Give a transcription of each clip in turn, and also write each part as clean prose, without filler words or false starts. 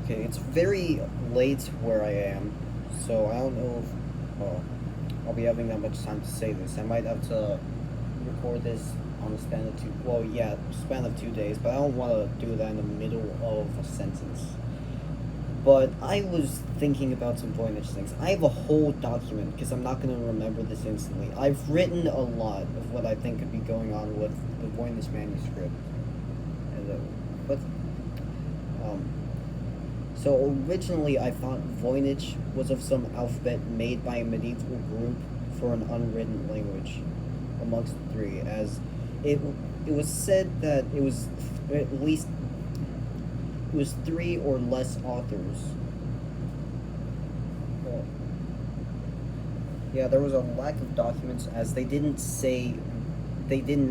Okay, it's very late where I am, so I don't know if I'll be having that much time to say this. I might have to record this on the span of span of 2 days, but I don't want to do that in the middle of a sentence. But I was thinking about some Voynich things. I have a whole document because I'm not going to remember this instantly. I've written a lot of what I think could be going on with the Voynich manuscript. And, but um, So originally, I thought Voynich was of some alphabet made by a medieval group for an unwritten language, amongst the three, as it it was said that it was at least it was three or less authors. Well, yeah, there was a lack of documents as they didn't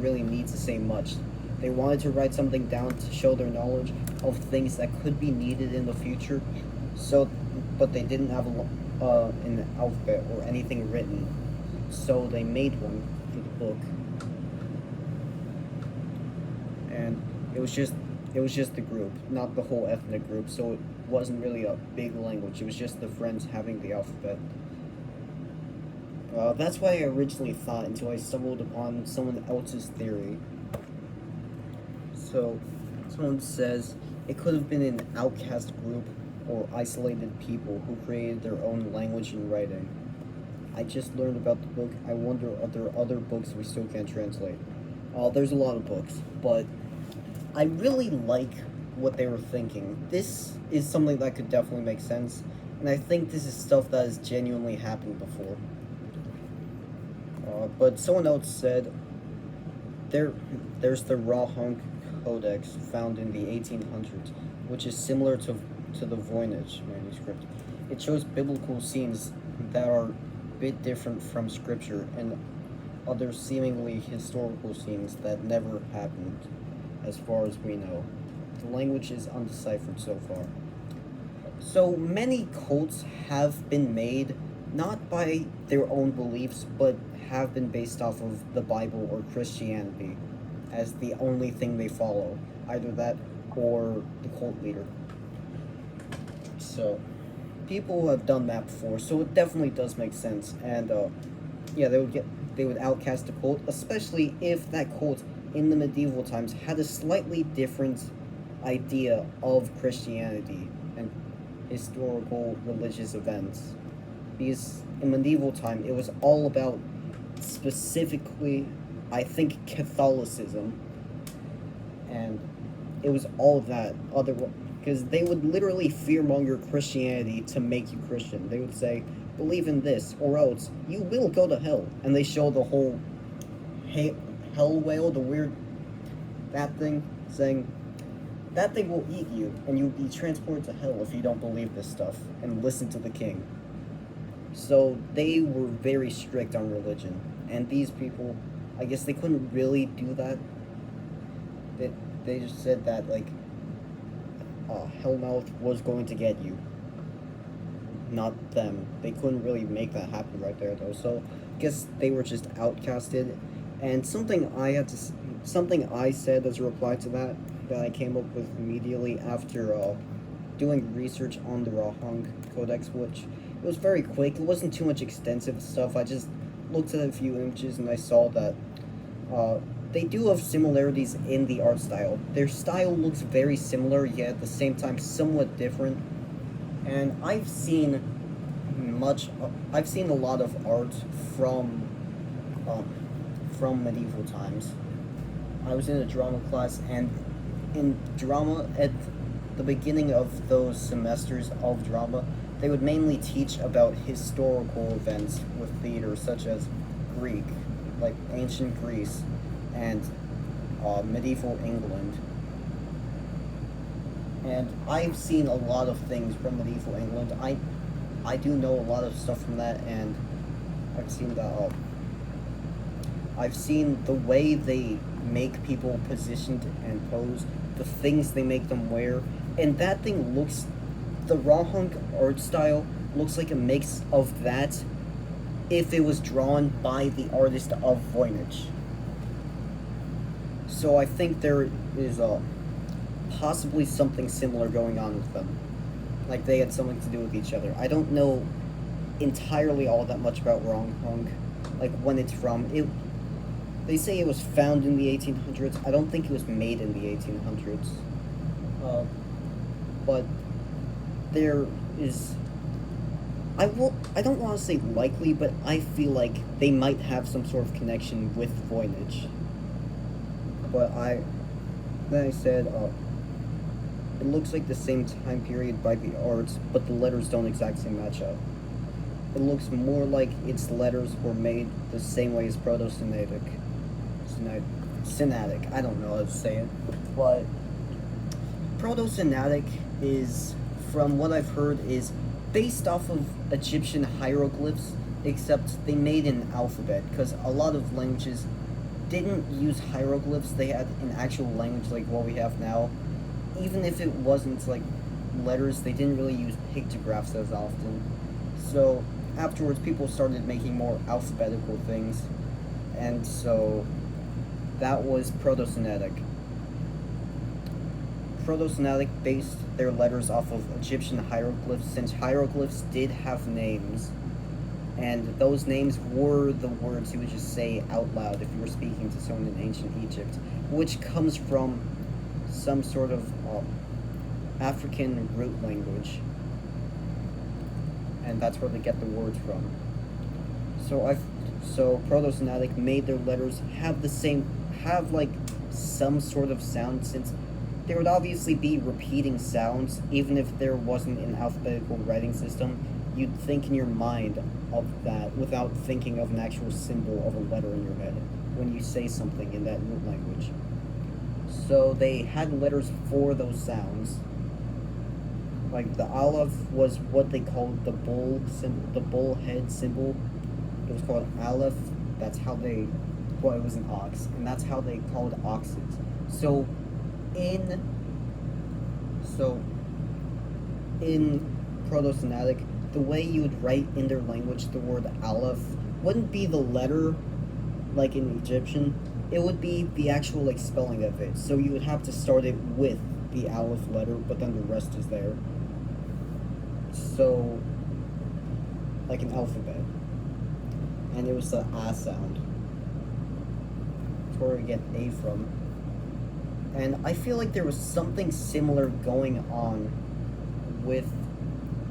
really need to say much. They wanted to write something down to show their knowledge of things that could be needed in the future. So, but they didn't have an alphabet or anything written. So they made one for the book, and it was just it was just the group, not the whole ethnic group. So it wasn't really a big language. It was just the friends having the alphabet. That's what I originally thought until I stumbled upon someone else's theory. So, someone says it could have been an outcast group or isolated people who created their own language and writing. I just learned about the book. I wonder, are there other books we still can't translate? There's a lot of books, but I really like what they were thinking. This is something that could definitely make sense, and I think this is stuff that has genuinely happened before. But someone else said there's the Rohonc Codex found in the 1800s, which is similar to the Voynich manuscript. It shows biblical scenes that are a bit different from scripture and other seemingly historical scenes that never happened, as far as we know. The language is undeciphered so far. So many cults have been made not by their own beliefs, but have been based off of the Bible or Christianity as the only thing they follow. Either that or the cult leader. So, people have done that before, so it definitely does make sense. And, yeah, they would outcast the cult, especially if that cult in the medieval times had a slightly different idea of Christianity and historical religious events. Because in medieval time, it was all about specifically, I think, Catholicism, and it was all that other, because they would literally fearmonger Christianity to make you Christian. They would say, believe in this, or else you will go to hell. And they show the whole hell whale, the weird that thing, saying that thing will eat you, and you'll be transported to hell if you don't believe this stuff and listen to the king. So they were very strict on religion, and these people, I guess they couldn't really do that. They just said that, like, Hellmouth was going to get you, not them. They couldn't really make that happen right there, though. So I guess they were just outcasted. And something I said as a reply to that I came up with immediately after doing research on the Rohonc Codex, which it was very quick. It wasn't too much extensive stuff. I just looked at a few images and I saw that they do have similarities in the art style. Their style looks very similar, yet at the same time somewhat different. And I've seen a lot of art from medieval times. I was in a drama class, and in drama, at the beginning of those semesters of drama, they would mainly teach about historical events with theater, such as Greek, like ancient Greece, and medieval England. And I've seen a lot of things from medieval England. I do know a lot of stuff from that, and I've seen that. I've seen the way they make people positioned and pose, the things they make them wear, and that thing looks. The Rohonc art style looks like a mix of that if it was drawn by the artist of Voynich. So I think there is possibly something similar going on with them. like they had something to do with each other. I don't know entirely all that much about Rohonc, like when it's from. It They say it was found in the 1800s. I don't think it was made in the 1800s. But there is. I don't want to say likely, but I feel like they might have some sort of connection with Voynich. But then I said, it looks like the same time period by the arts, but the letters don't exactly match up. It looks more like its letters were made the same way as Proto-Sinatic. Sinatic, I don't know how to say it. But Proto-Sinatic is, from what I've heard, is based off of Egyptian hieroglyphs, except they made an alphabet, because a lot of languages didn't use hieroglyphs. They had an actual language like what we have now. Even if it wasn't like letters, they didn't really use pictographs as often. So afterwards, people started making more alphabetical things, and so that was Proto-Sinatic. Proto-Sinatic based their letters off of Egyptian hieroglyphs, since hieroglyphs did have names, and those names were the words you would just say out loud if you were speaking to someone in ancient Egypt, which comes from some sort of African root language, and that's where they get the words from. So Proto-Sinatic made their letters have like some sort of sound, since there would obviously be repeating sounds. Even if there wasn't an alphabetical writing system, you'd think in your mind of that without thinking of an actual symbol of a letter in your head when you say something in that root language. So they had letters for those sounds. Like the aleph was what they called the bull symbol, the bull head symbol. It was called aleph. That's how they, well, it was an ox, and that's how they called oxes. So in Proto-Sinatic, the way you would write in their language the word aleph wouldn't be the letter like in Egyptian. It would be the actual like spelling of it. So you would have to start it with the aleph letter, but then the rest is there. So like an alphabet. And it was the A sound. That's where we get A from. And I feel like there was something similar going on with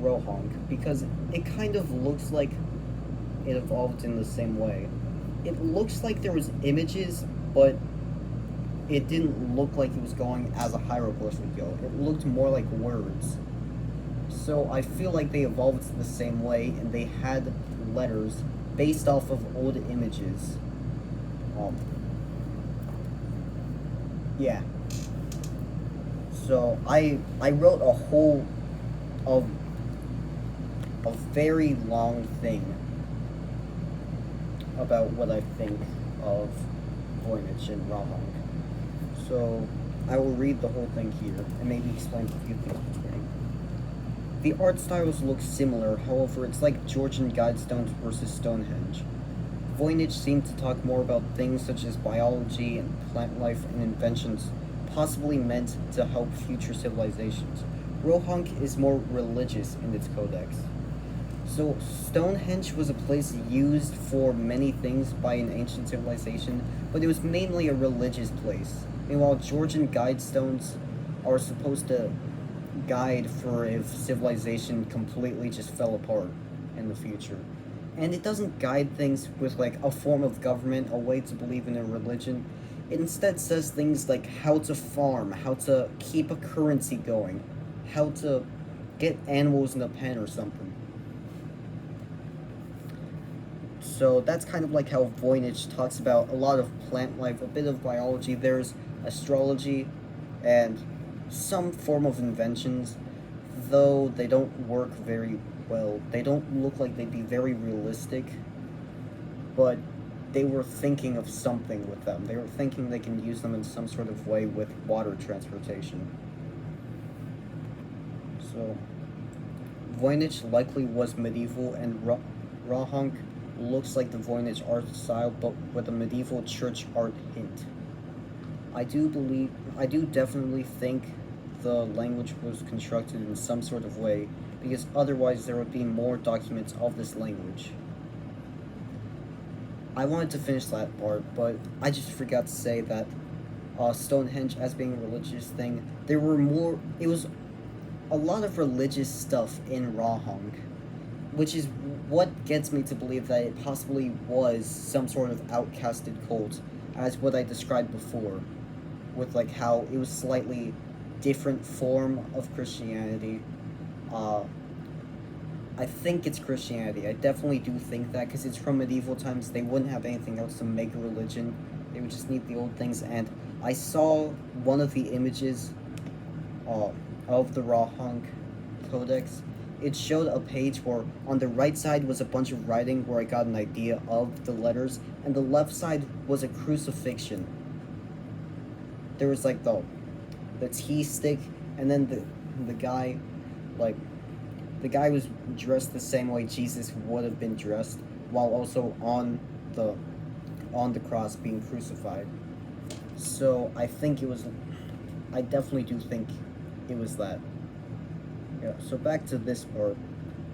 Rohonc, because it kind of looks like it evolved in the same way. It looks like there was images, but it didn't look like it was going as a hieroglyph would go. It looked more like words. So I feel like they evolved the same way, and they had letters based off of old images. Yeah. So I wrote a very long thing about what I think of Voynich and Rohonc. So I will read the whole thing here and maybe explain a few things between. The art styles look similar, however it's like Georgian guidestones versus Stonehenge. Voynich seemed to talk more about things such as biology and plant life and inventions possibly meant to help future civilizations. Rohonc is more religious in its codex. So Stonehenge was a place used for many things by an ancient civilization, but it was mainly a religious place. Meanwhile, Georgian guidestones are supposed to guide for if civilization completely just fell apart in the future. And it doesn't guide things with like a form of government, a way to believe in a religion. It instead says things like how to farm, how to keep a currency going, how to get animals in a pen or something. So that's kind of like how Voynich talks about a lot of plant life, a bit of biology. There's astrology and some form of inventions, though they don't work very well. They don't look like they'd be very realistic, but they were thinking of something with them. They were thinking they can use them in some sort of way with water transportation. So Voynich likely was medieval, and Rohonc looks like the Voynich art style, but with a medieval church art hint. I do definitely think the language was constructed in some sort of way, because otherwise there would be more documents of this language. I wanted to finish that part, but I just forgot to say that Stonehenge, as being a religious thing, it was a lot of religious stuff in Rohonc, which is what gets me to believe that it possibly was some sort of outcasted cult, as what I described before, with like how it was slightly different form of Christianity. I think it's Christianity. I definitely do think that, because it's from medieval times. They wouldn't have anything else to make a religion. They would just need the old things. And I saw one of the images of the Rohonc Codex. It showed a page where on the right side was a bunch of writing where I got an idea of the letters, and the left side was a crucifixion. There was like the T stick, and then the guy, like, the guy was dressed the same way Jesus would have been dressed, while also on the cross being crucified. So I definitely do think it was that. Yeah, so back to this part.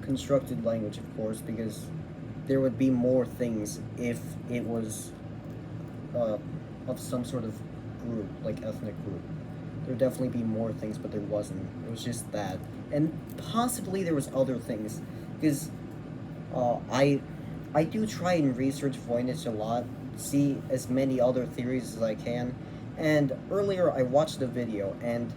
Constructed language, of course, because there would be more things if it was of some sort of group, like ethnic group. There would definitely be more things, but there wasn't. It was just that. And possibly there was other things, because I do try and research Voynich a lot, see as many other theories as I can, and earlier I watched a video, and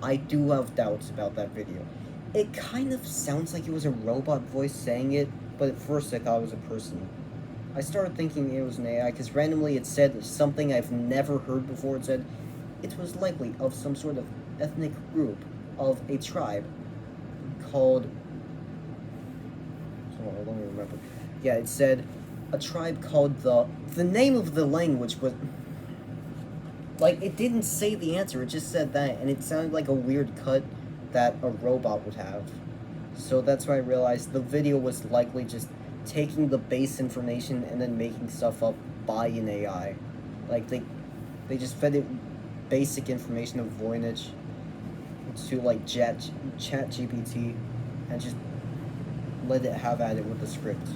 I do have doubts about that video. It kind of sounds like it was a robot voice saying it, but at first I thought it was a person. I started thinking it was an AI, because randomly it said something I've never heard before. It said it was likely of some sort of ethnic group of a tribe called... Oh, I don't even remember. Yeah, it said a tribe called the name of the language was... Like, it didn't say the answer, it just said that, and it sounded like a weird cut that a robot would have. So that's why I realized the video was likely just taking the base information and then making stuff up by an AI. Like, they just fed it basic information of Voynich to, like, Chat GPT, and just let it have at it with the script.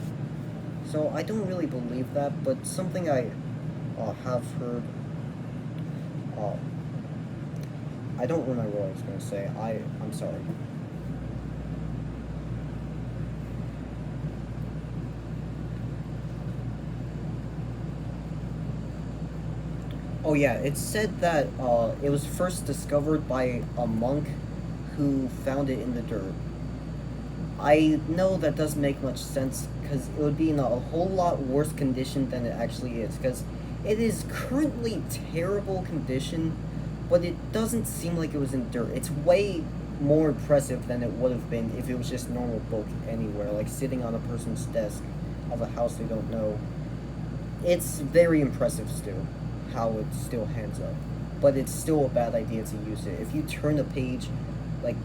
So I don't really believe that, but something I have heard... I don't remember what I was going to say. I'm sorry. Oh yeah, it said that it was first discovered by a monk who found it in the dirt. I know that doesn't make much sense, because it would be in a whole lot worse condition than it actually is, because it is currently terrible condition, but it doesn't seem like it was in dirt. It's way more impressive than it would have been if it was just normal book anywhere, like sitting on a person's desk of a house they don't know. It's very impressive still, how it still hands up. But it's still a bad idea to use it. If you turn a page, like,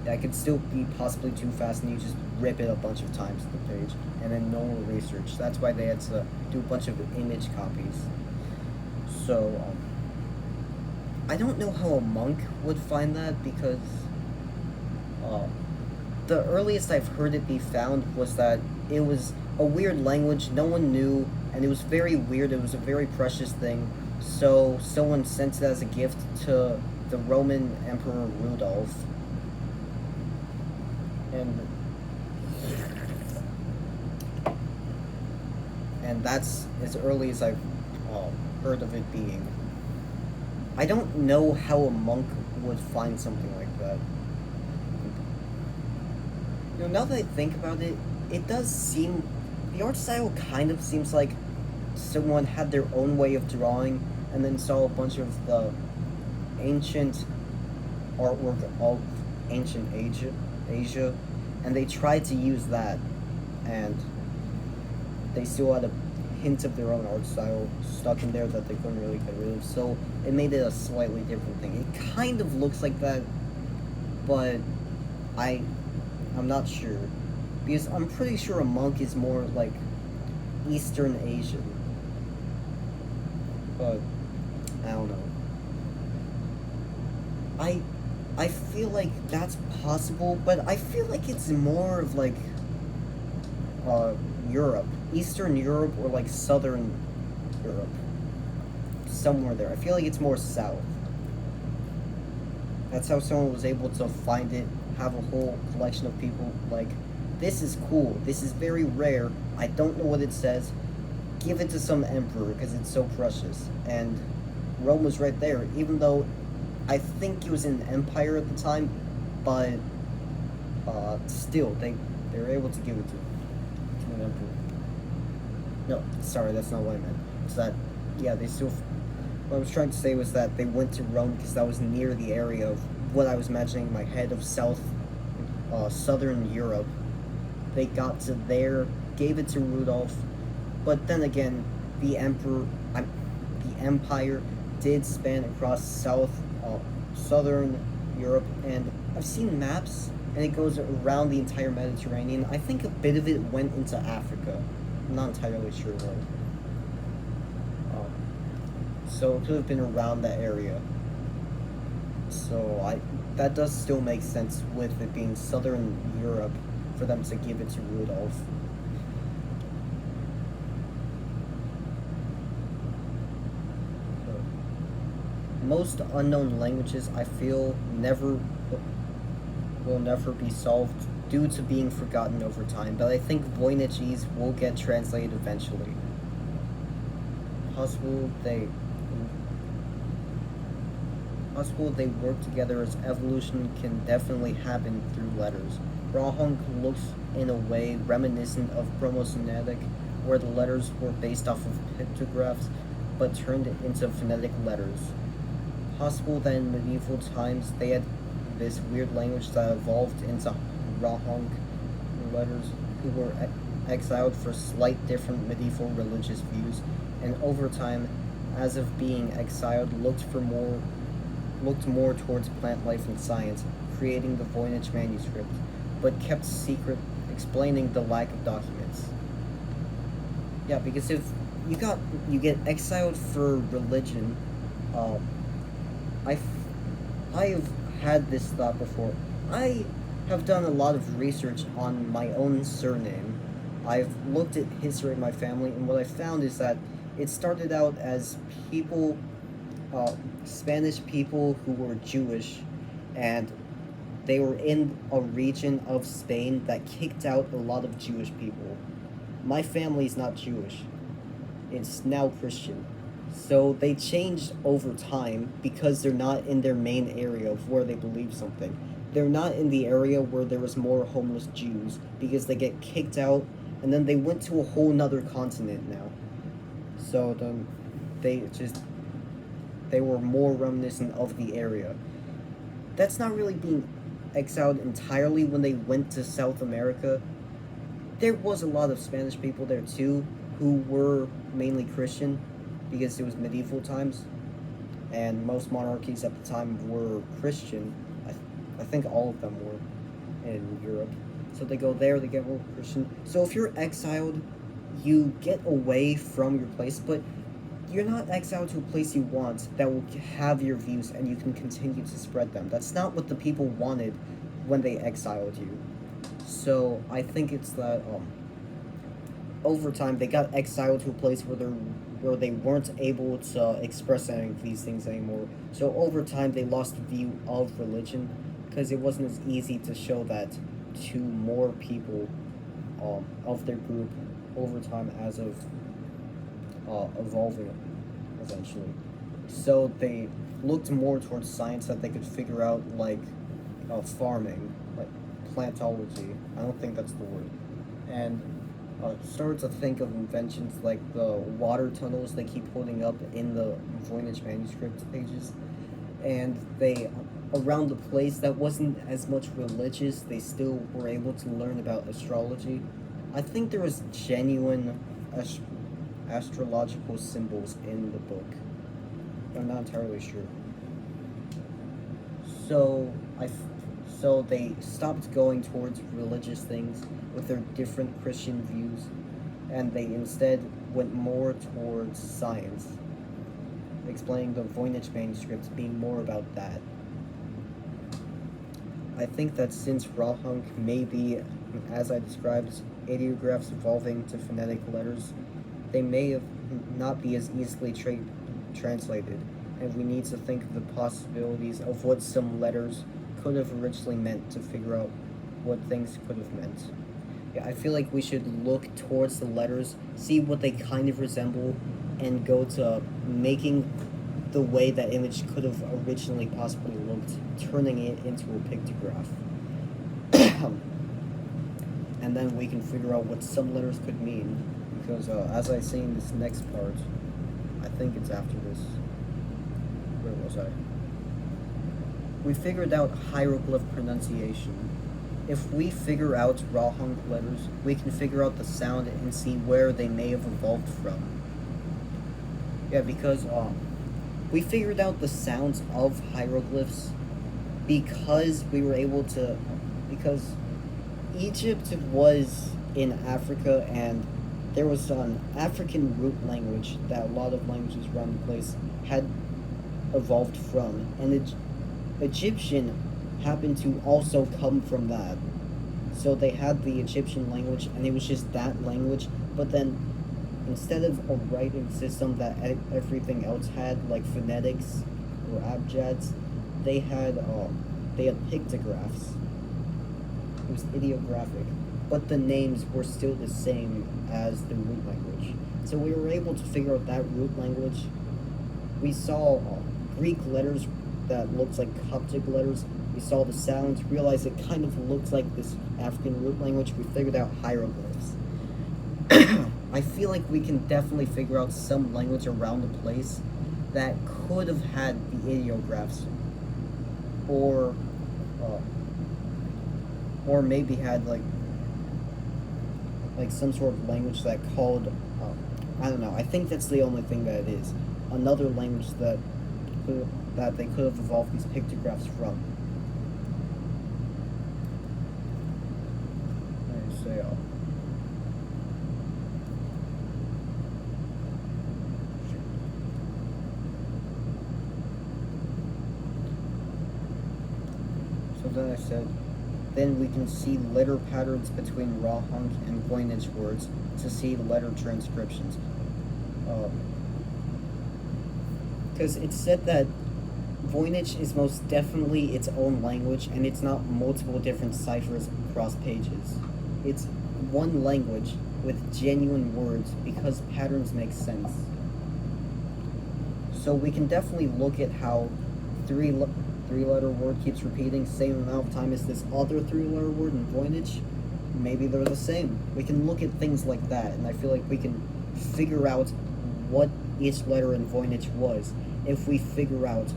that could still be possibly too fast, and you just rip it a bunch of times to the page, and then no more research. That's why they had to do a bunch of image copies. So, I don't know how a monk would find that, because the earliest I've heard it be found was that it was a weird language no one knew, and it was very weird. It was a very precious thing, so someone sent it as a gift to the Roman Emperor Rudolph. And that's as early as I've heard of it being. I don't know how a monk would find something like that. You know, now that I think about it, it does seem... The art style kind of seems like someone had their own way of drawing, and then saw a bunch of the ancient artwork of ancient Asia, and they tried to use that, and they still had a hint of their own art style stuck in there that they couldn't really get rid of, so it made it a slightly different thing. It kind of looks like that, but I'm not sure, because I'm pretty sure a monk is more like Eastern Asian, but I don't know. I I feel like that's possible, but I feel like it's more of like uh Europe, Eastern Europe or like Southern Europe, somewhere there. I feel like it's more south. That's how someone was able to find it, have a whole collection of people like, this is cool, this is very rare, I don't know what it says, give it to some emperor because it's so precious. And Rome was right there, even though I think it was an empire at the time, but still, they were able to give it to an emperor. No, sorry, that's not what I meant. It's that, yeah, they still. What I was trying to say was that they went to Rome because that was near the area of what I was imagining in my head of southern Europe. They got to there, gave it to Rudolph, but then again, the emperor, the empire, did span across southern Europe, and I've seen maps, and it goes around the entire Mediterranean. I think a bit of it went into Africa. I'm not entirely sure though. So it could have been around that area. So that does still make sense with it being southern Europe for them to give it to Rudolph. Most unknown languages I feel never will never be solved due to being forgotten over time, but I think Voynichese will get translated eventually. Possible they Possible they work together as evolution can definitely happen through letters. Rohonc looks in a way reminiscent of Chromosonetic, where the letters were based off of pictographs but turned into phonetic letters. Possible that in medieval times they had this weird language that evolved into Rohonc letters, who were exiled for slight different medieval religious views, and over time, as of being exiled, looked more towards plant life and science, creating the Voynich manuscript, but kept secret, explaining the lack of documents. Yeah, because if you get exiled for religion, uh, I I've had this thought before. I have done a lot of research on my own surname. I've looked at history of my family, and what I found is that it started out as people, uh, Spanish people who were Jewish, and they were in a region of Spain that kicked out a lot of Jewish people. My family's not Jewish, it's now Christian. So they changed over time because they're not in their main area of where they believe something. They're not in the area where there was more homeless Jews because they get kicked out and then they went to a whole nother continent now. So then they just they were more reminiscent of the area. That's not really being exiled entirely when they went to South America. There was a lot of Spanish people there too who were mainly Christian because it was medieval times and most monarchies at the time were Christian. I think all of them were in Europe. So they go there, they get more Christian. So if you're exiled, you get away from your place, but you're not exiled to a place you want that will have your views and you can continue to spread them. That's not what the people wanted when they exiled you. So I think it's that over time they got exiled to a place where they weren't able to express any of these things anymore. So over time they lost the view of religion because it wasn't as easy to show that to more people of their group over time as of evolving eventually. So they looked more towards science that they could figure out, like farming, like plantology. I don't think that's the word. And started to think of inventions like the water tunnels they keep holding up in the Voynich manuscript pages. And they, around the place that wasn't as much religious, they still were able to learn about astrology. I think there was genuine astrological symbols in the book. I'm not entirely sure. So so they stopped going towards religious things with their different Christian views, and they instead went more towards science, explaining the Voynich manuscripts being more about that. I think that since Rohonc may be, as I described, ideographs evolving to phonetic letters, they may have not be as easily translated, and we need to think of the possibilities of what some letters could have originally meant to figure out what things could have meant. Yeah, I feel like we should look towards the letters, see what they kind of resemble, and go to making the way that image could have originally possibly looked, turning it into a pictograph. And then we can figure out what some letters could mean, because as I say in this next part, I think it's after this. Where was I? We figured out hieroglyph pronunciation. If we figure out Rohonc letters, we can figure out the sound and see where they may have evolved from. Yeah, because we figured out the sounds of hieroglyphs because we were able to, because Egypt was in Africa, and there was an African root language that a lot of languages around the place had evolved from, and Egyptian happened to also come from that. So they had the Egyptian language, and it was just that language, but then instead of a writing system that everything else had, like phonetics or abjads, they had pictographs. It was ideographic, but the names were still the same as the root language. So we were able to figure out that root language. We saw Greek letters that looked like Coptic letters. We saw the sounds, realized it kind of looks like this African root language. We figured out hieroglyphs. I feel like we can definitely figure out some language around the place that could have had the ideographs, or maybe had like some sort of language that called, I don't know. I think that's the only thing that it is. Another language that they could have evolved these pictographs from. I say, so then I said, then we can see letter patterns between Rohonc and Voynich words to see letter transcriptions. Because it's said that Voynich is most definitely its own language, and it's not multiple different ciphers across pages. It's one language with genuine words because patterns make sense. So we can definitely look at how three-letter word keeps repeating same amount of time as this other three-letter word in Voynich. Maybe they're the same. We can look at things like that, and I feel like we can figure out what each letter in Voynich was if we figure out,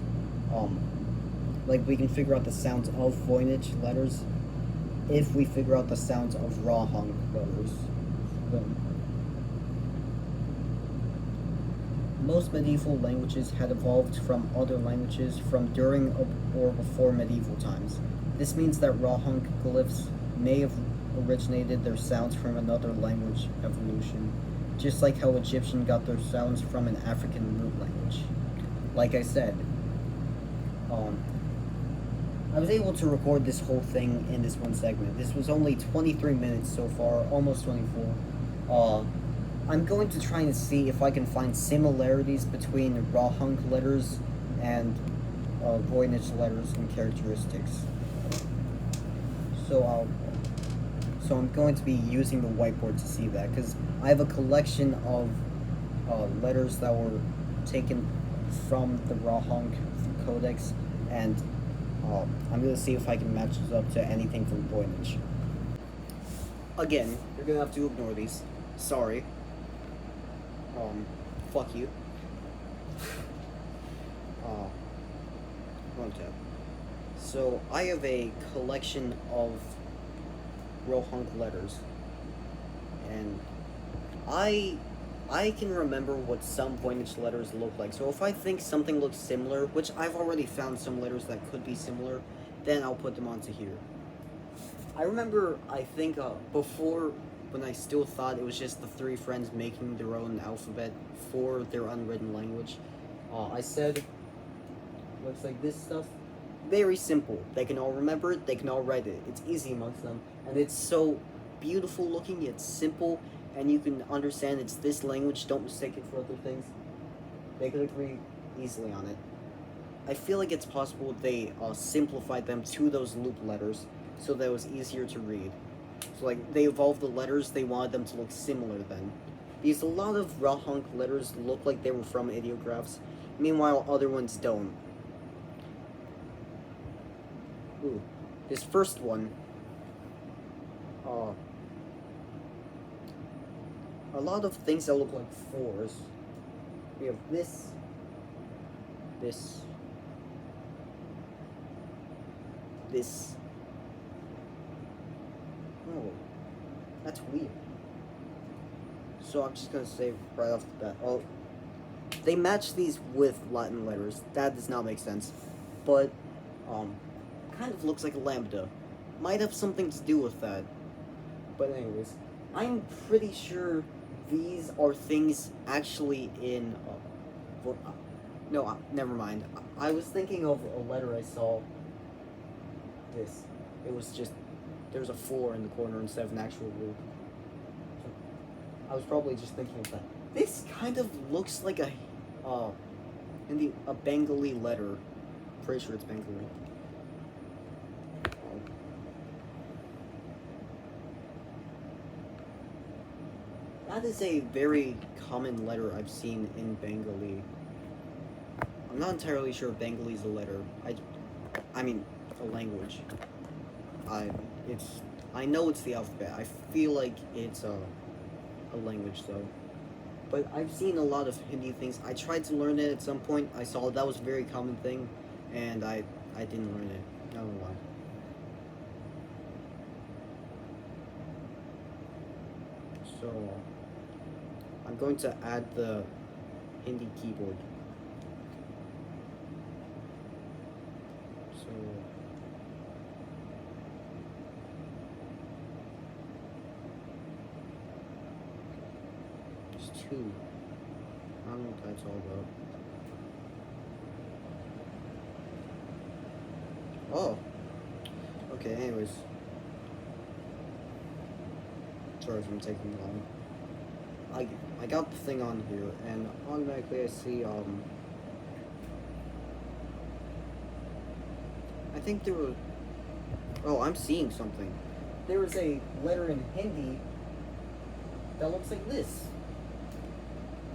we can figure out the sounds of Voynich letters if we figure out the sounds of Rohonc letters. Most medieval languages had evolved from other languages from during or before medieval times. This means that Rohonc glyphs may have originated their sounds from another language evolution, just like how Egyptian got their sounds from an African root language. Like I said, I was able to record this whole thing in this one segment. This was only 23 minutes so far, almost 24. I'm going to try and see if I can find similarities between Rohonc letters and Voynich letters and characteristics. So I'm going to be using the whiteboard to see that, because I have a collection of letters that were taken from the Rohonc codex, and I'm going to see if I can match this up to anything from Voynich. Again, you're going to have to ignore these. Sorry. Fuck you. One tab. So, I have a collection of Rohonc letters, and I can remember what some Voynich letters look like. So if I think something looks similar, which I've already found some letters that could be similar, then I'll put them onto here. I remember, I think, before, when I still thought it was just the three friends making their own alphabet for their unwritten language, I said, looks like this stuff. very simple. They can all remember it, they can all write it. It's easy amongst them, and it's so beautiful looking, it's simple, and you can understand it's this language, don't mistake it for other things. They could agree easily on it. I feel like it's possible they simplified them to those loop letters so that it was easier to read. So like they evolved the letters, they wanted them to look similar then. Because a lot of Rohonc letters look like they were from ideographs, meanwhile other ones don't. Ooh, this first one, a lot of things that look like fours. We have this, this, this. Oh, that's weird. So I'm just gonna say right off the bat, oh, they match these with Latin letters. That does not make sense. But, kind of looks like a lambda. Might have something to do with that. But anyways, I'm pretty sure these are things actually in, no, never mind. I was thinking of a letter I saw. This. It was just, there's a 4 in the corner instead of an actual loop. So I was probably just thinking of that. This kind of looks like a Bengali letter. Pretty sure it's Bengali. That is a very common letter I've seen in Bengali. I'm not entirely sure if Bengali is a letter. I mean, a language. I know it's the alphabet. I feel like it's a language though. But I've seen a lot of Hindi things. I tried to learn it at some point. I saw that was a very common thing, and I didn't learn it. I don't know why. So I'm going to add the Hindi keyboard. So there's 2. I don't know what that's all about. Oh. Okay, anyways. Sorry if I'm taking long. I got the thing on here, and automatically I see, I think there were, oh, I'm seeing something. There is a letter in Hindi that looks like this.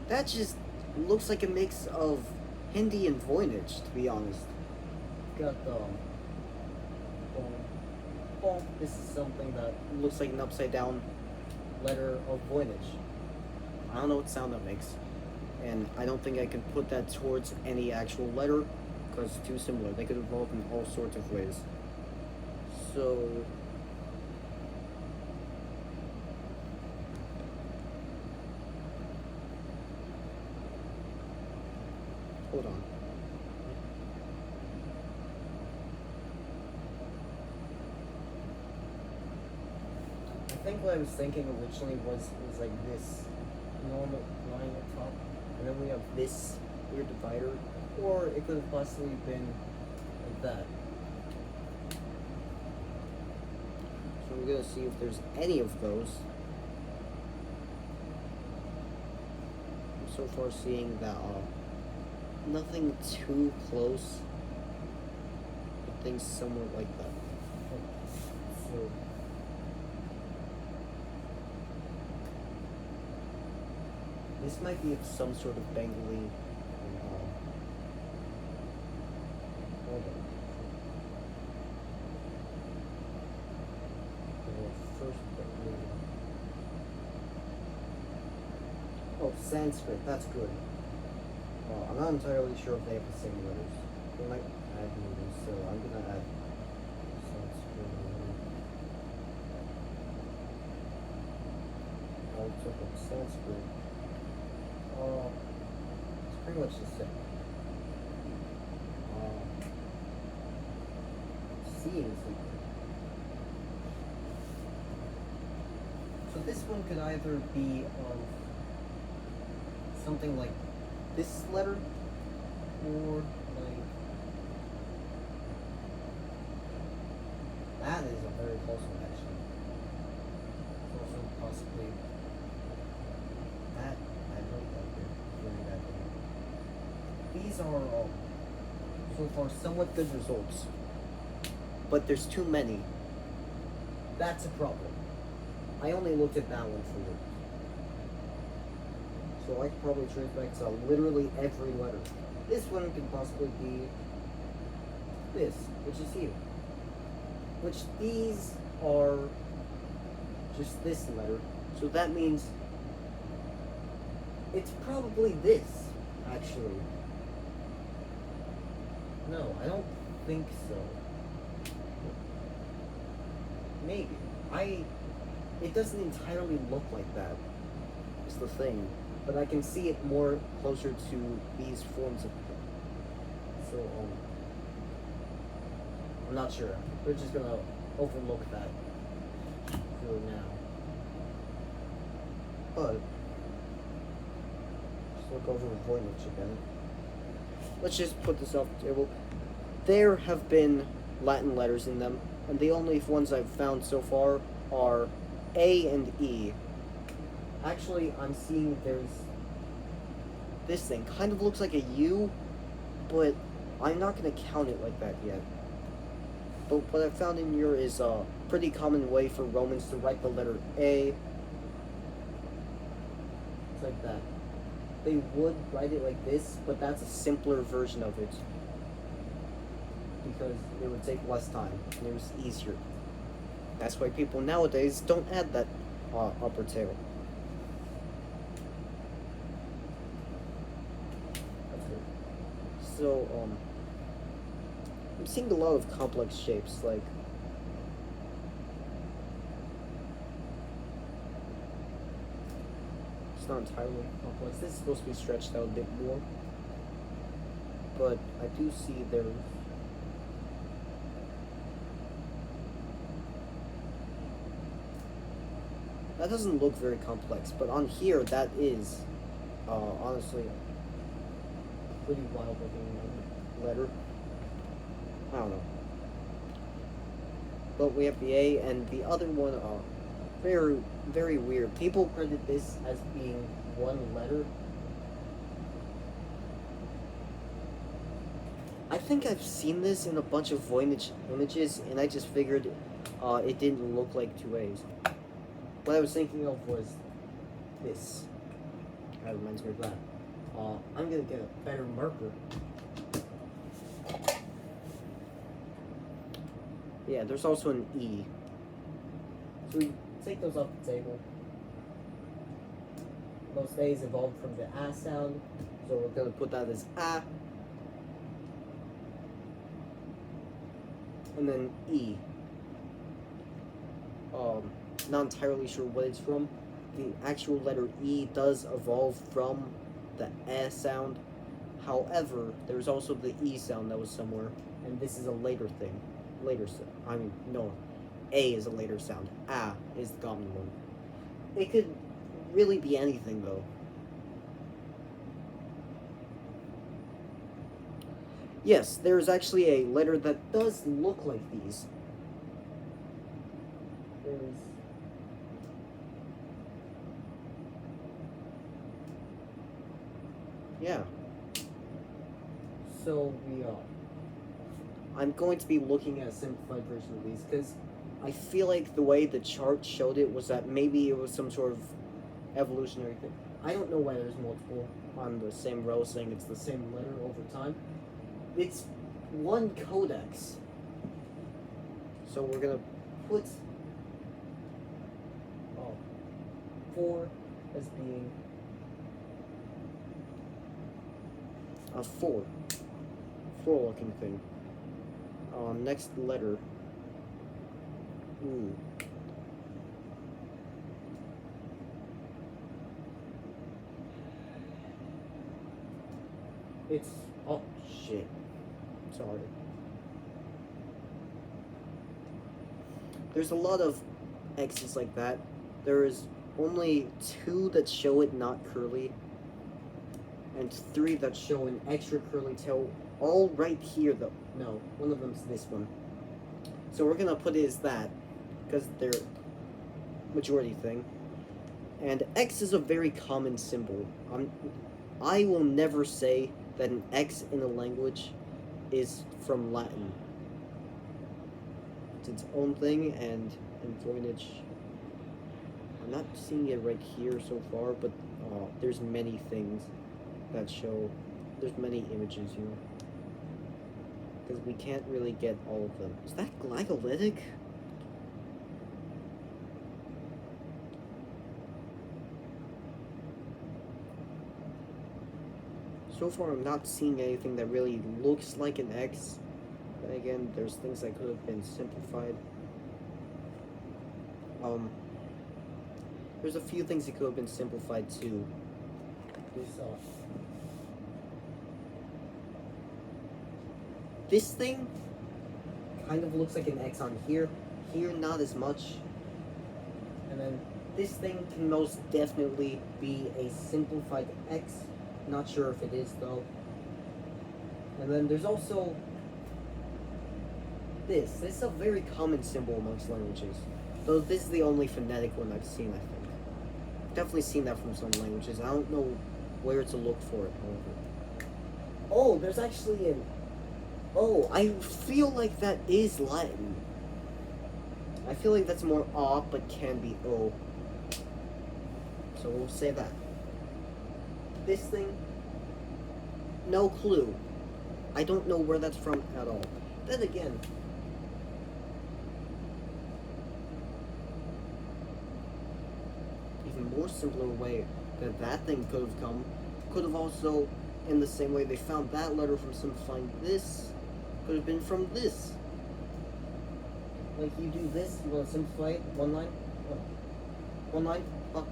That just looks like a mix of Hindi and Voynich, to be honest. Got the, this is something that looks like an upside down letter of Voynich. I don't know what sound that makes, and I don't think I can put that towards any actual letter because it's too similar. They could evolve in all sorts of ways. So hold on. I think what I was thinking originally was like this normal line at top, and then we have this weird divider, or it could have possibly been like that. So we're gonna see if there's any of those. I'm so far seeing that nothing too close, but things somewhat like that. So this might be some sort of Bengali. Hold on. First Bengali. Oh, Sanskrit. That's good. I'm not entirely sure if they have the same letters. They might add letters, so I'm gonna add Sanskrit. I'll check up Sanskrit. It's pretty much the same. Seeing something. So this one could either be something like this letter, or like That is a very close one, actually. Also, possibly that. I wrote that there. Really that there. These are so far somewhat good results, but there's too many. That's a problem. I only looked at that one for it. So I could probably trace back to literally every letter. This one could possibly be this, which is here. Which these are just this letter. So that means it's probably this, actually. No, I don't think so. Maybe. It doesn't entirely look like that. It's the thing. But I can see it more closer to these forms of. So, I'm not sure. We're just gonna overlook that for now. But just look over Rohonc again. Let's just put this off the table. There have been Latin letters in them, and the only ones I've found so far are A and E. Actually, I'm seeing there's this thing. Kind of looks like a U, but I'm not going to count it like that yet. But what I found in here is a pretty common way for Romans to write the letter A. It's like that. They would write it like this, but that's a simpler version of it. Because it would take less time, and it was easier. That's why people nowadays don't add that upper tail. So, I'm seeing a lot of complex shapes, like it's not entirely complex. This is supposed to be stretched out a bit more, but I do see there's that doesn't look very complex, but on here that is honestly a pretty wild looking letter. I don't know. But we have the A, and the other one, very, very weird. People credit this as being one letter. I think I've seen this in a bunch of Voynich images, and I just figured it didn't look like two A's. What I was thinking of was this. That reminds me of that. I'm gonna get a better marker. Yeah, there's also an E. So we take those off the table. Those A's evolved from the A sound, so we're gonna put that as A. And then E. Not entirely sure what it's from. The actual letter E does evolve from the A sound. However, there's also the E sound that was somewhere, and this is a later thing. No. A is a later sound. A is the common one. It could really be anything, though. Yes, there's actually a letter that does look like these. Yeah. So I'm going to be looking at a simplified version of these because I feel like the way the chart showed it was that maybe it was some sort of evolutionary thing. I don't know why there's multiple on the same row saying it's the same letter over time. It's one codex. So we're gonna put 4 as being a 4 looking thing. Next letter. Ooh. It's oh shit. Sorry. There's a lot of X's like that. There is only 2 that show it not curly, and 3 that show an extra curly tail. All right here, though. No, one of them's this one. So we're gonna put it as that, because they're majority thing. And X is a very common symbol. I will never say that an X in a language is from Latin. It's its own thing, and in Voynich, I'm not seeing it right here so far, but there's many things that show, there's many images, you know, because we can't really get all of them. Is that glycolytic? So far, I'm not seeing anything that really looks like an X. But again, there's things that could have been simplified. There's a few things that could have been simplified too. This thing kind of looks like an X on here. Here, not as much. And then this thing can most definitely be a simplified X. Not sure if it is though. And then there's also this. This is a very common symbol amongst languages. Though this is the only phonetic one I've seen, I think. Definitely seen that from some languages. I don't know where to look for it, however. Oh, there's actually an... Oh, I feel like that is Latin. I feel like that's more A, but can be O. So we'll say that. This thing, no clue. I don't know where that's from at all. Then again, even more simpler way that that thing could have come, could have also, in the same way they found that letter from simplifying this, could have been from this. Like you do this, you want to simplify it, one line, one line, up.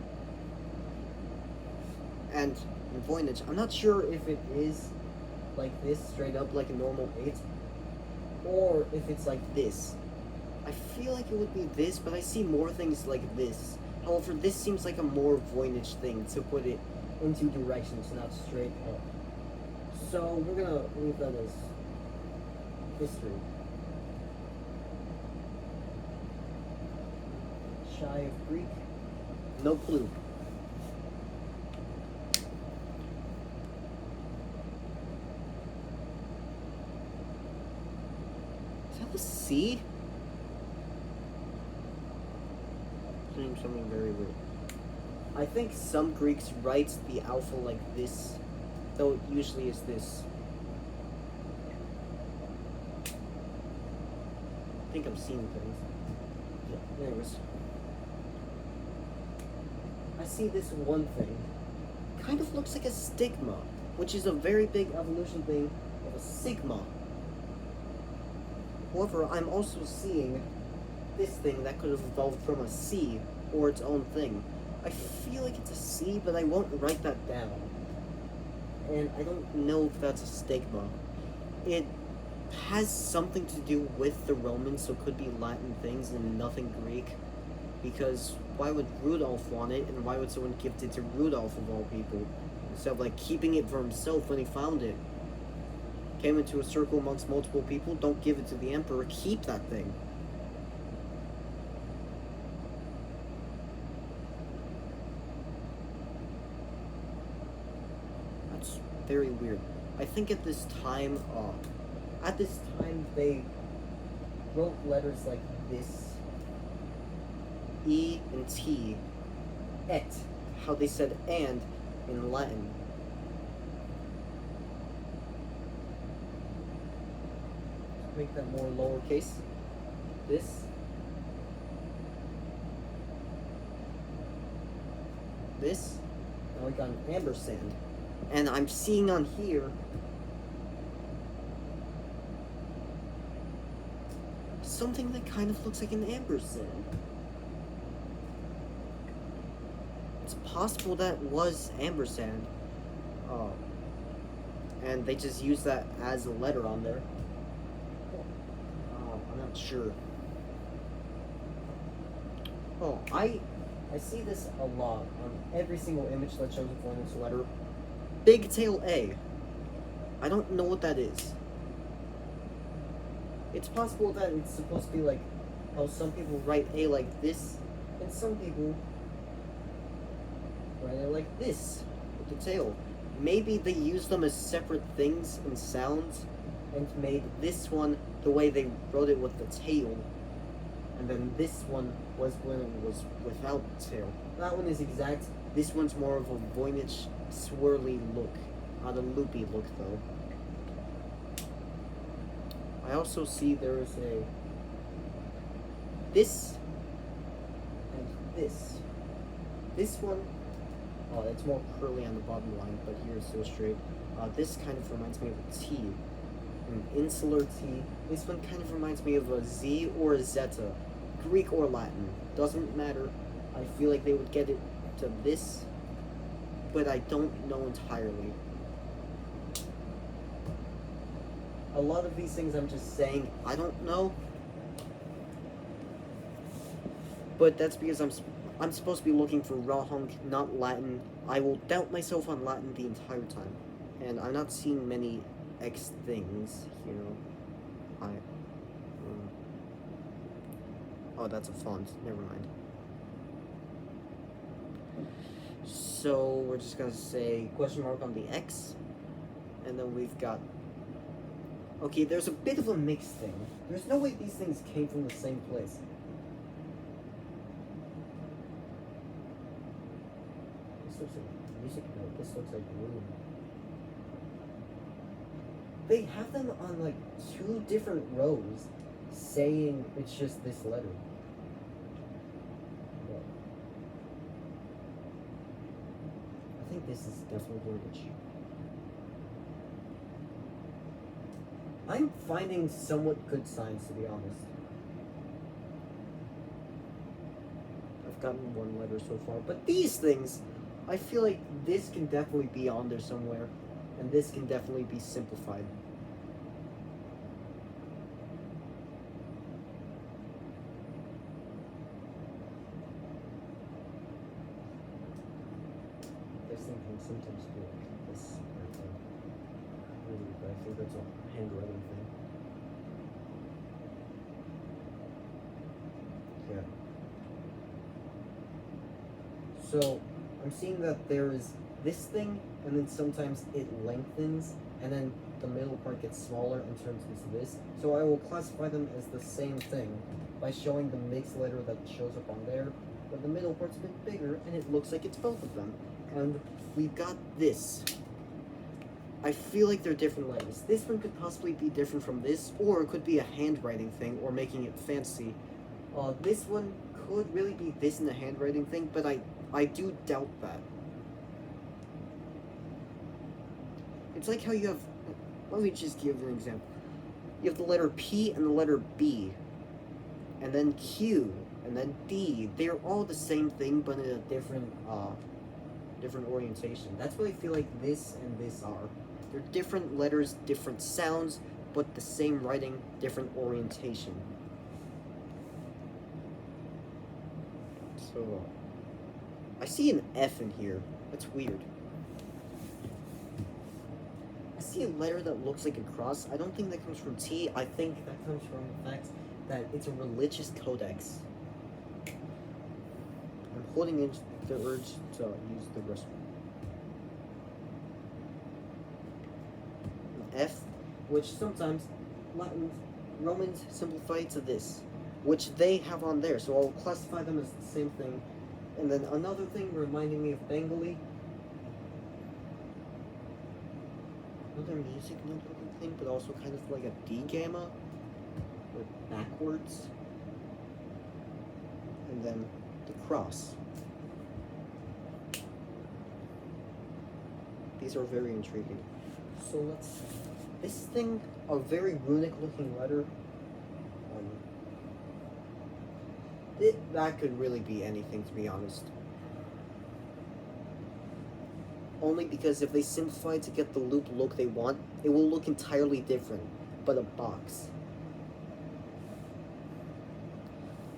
And in Voynich, I'm not sure if it is like this, straight up like a normal 8, or if it's like this. I feel like it would be this, but I see more things like this. However, this seems like a more Voynich thing to put it in two directions, not straight up. So we're gonna leave that as history. Shy of Greek? No clue. The C? Doing something very weird. I think some Greeks write the alpha like this, though it usually is this. I think I'm seeing things. Yeah, anyways. I see this one thing. Kind of looks like a stigma, which is a very big evolution thing of a sigma. However, I'm also seeing this thing that could have evolved from a C, or its own thing. I feel like it's a C, but I won't write that down. And I don't know if that's a stigma. It has something to do with the Romans, so it could be Latin things and nothing Greek. Because why would Rudolph want it, and why would someone gift it to Rudolph of all people? Instead of like keeping it for himself when he found it. Came into a circle amongst multiple people, don't give it to the emperor, keep that thing. That's very weird. I think at this time they wrote letters like this. E and T. Et. How they said and in Latin. Make that more lowercase. This. This. Now we got an ampersand. And I'm seeing on here something that kind of looks like an ampersand. It's possible that was ampersand. And they just used that as a letter on there. I'm not sure. Oh, I see this a lot on every single image that shows a Voynich letter. Big tail A. I don't know what that is. It's possible that it's supposed to be like how some people write A like this, and some people write it like this with the tail. Maybe they use them as separate things and sounds, and made this one the way they wrote it with the tail, and then this one was when it was without the tail. That one is exact. This one's more of a Voynich swirly look, not a loopy look though. I also see there is a this and this. This one, oh, it's more curly on the bottom line, but here it's so straight. This kind of reminds me of a T, an insular T. This one kind of reminds me of a Z or a zeta, Greek or Latin, doesn't matter. I feel like they would get it to this, but I don't know entirely. A lot of these things I'm just saying I don't know, but that's because I'm supposed to be looking for Rohonc, not Latin. I will doubt myself on Latin the entire time, and I'm not seeing many X things, you know. Oh, that's a font. Never mind. So we're just gonna say question mark on the X, and then we've got. Okay, there's a bit of a mixed thing. There's no way these things came from the same place. This looks like music note. This looks like room. They have them on like 2 different rows saying it's just this letter. But I think this is definitely British. I'm finding somewhat good signs, to be honest. I've gotten 1 letter so far, but these things, I feel like this can definitely be on there somewhere, and this can definitely be simplified. This thing can sometimes be like this. But I think that's a handwriting thing. Yeah. So, I'm seeing that there is this thing, and then sometimes it lengthens, and then the middle part gets smaller and turns into this. So I will classify them as the same thing by showing the mixed letter that shows up on there, but the middle part's a bit bigger, and it looks like it's both of them. And we've got this. I feel like they're different letters. This one could possibly be different from this, or it could be a handwriting thing, or making it fancy. This one could really be this in the handwriting thing, but I do doubt that. It's like how you have, let me just give an example. You have the letter P and the letter B, and then Q, and then D. They're all the same thing, but in a different orientation. That's what I feel like this and this are. They're different letters, different sounds, but the same writing, different orientation. So, I see an F in here. That's weird. I see a letter that looks like a cross. I don't think that comes from T. I think that comes from the fact that it's a religious codex. I'm holding in the urge to use the restroom. F, which sometimes Romans simplify to this, which they have on there, so I'll classify them as the same thing. And then another thing reminding me of Bengali, another music note looking thing, but also kind of like a D gamma, but backwards. And then the cross. These are very intriguing. So let's, this thing, a very runic looking letter. That could really be anything, to be honest. Only because if they simplify to get the loop look they want, it will look entirely different, but a box.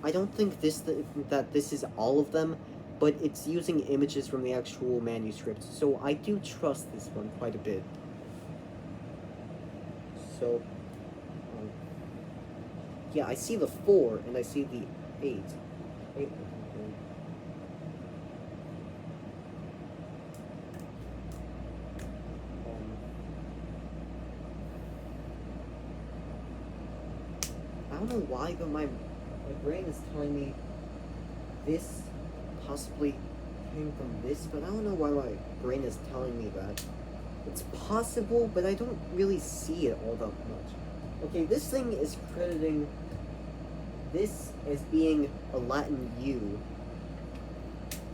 I don't think that this is all of them, but it's using images from the actual manuscript, so I do trust this one quite a bit. So, Yeah, I see the 4 and I see the 8. 8. I don't know why, but my brain is telling me this possibly came from this, but I don't know why my brain is telling me that. It's possible, but I don't really see it all that much. Okay, this thing is crediting this as being a Latin U.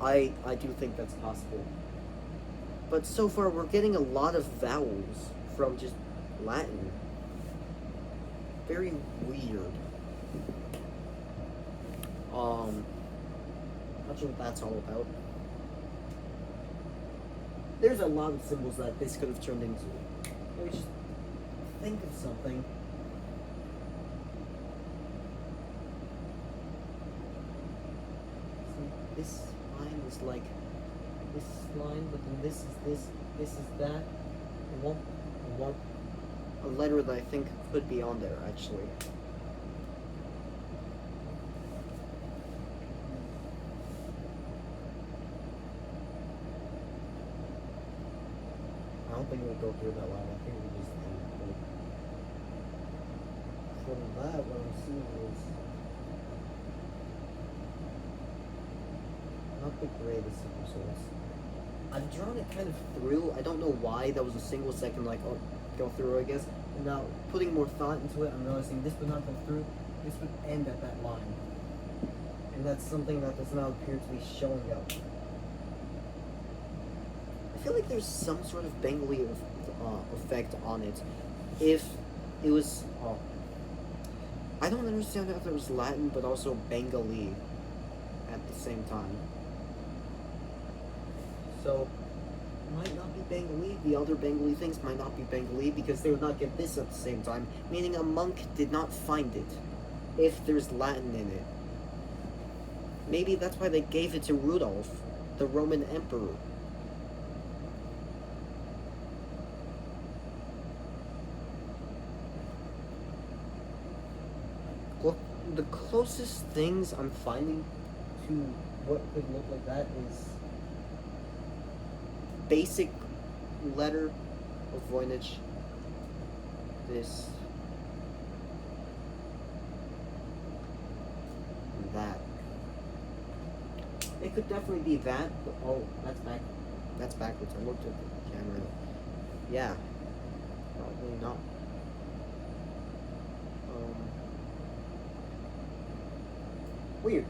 I do think that's possible. But so far, we're getting a lot of vowels from just Latin. Very weird. Not sure what that's all about. There's a lot of symbols that this could have turned into. Let me just think of something. See, this line is like this line, but then this is that. A letter that I think could be on there, actually. I don't think we'll go through that line. I think we just from that, what I'm seeing is not the greatest of results. I've drawn it kind of through. I don't know why. That was a single second, like, oh, go through, I guess. And now, putting more thought into it, I'm realizing this would not go through. This would end at that line. And that's something that does not appear to be showing up. I feel like there's some sort of Bengali effect on it. If it was... I don't understand if it was Latin, but also Bengali at the same time. So, might not be Bengali. The other Bengali things might not be Bengali because they would not get this at the same time, meaning a monk did not find it if there's Latin in it. Maybe that's why they gave it to Rudolph, the Roman emperor. Look, the closest things I'm finding to what could look like that is basic letter of Voynich. This. That. It could definitely be that. But, oh, that's back. That's backwards. I looked at the camera. Yeah. Probably not. Weird.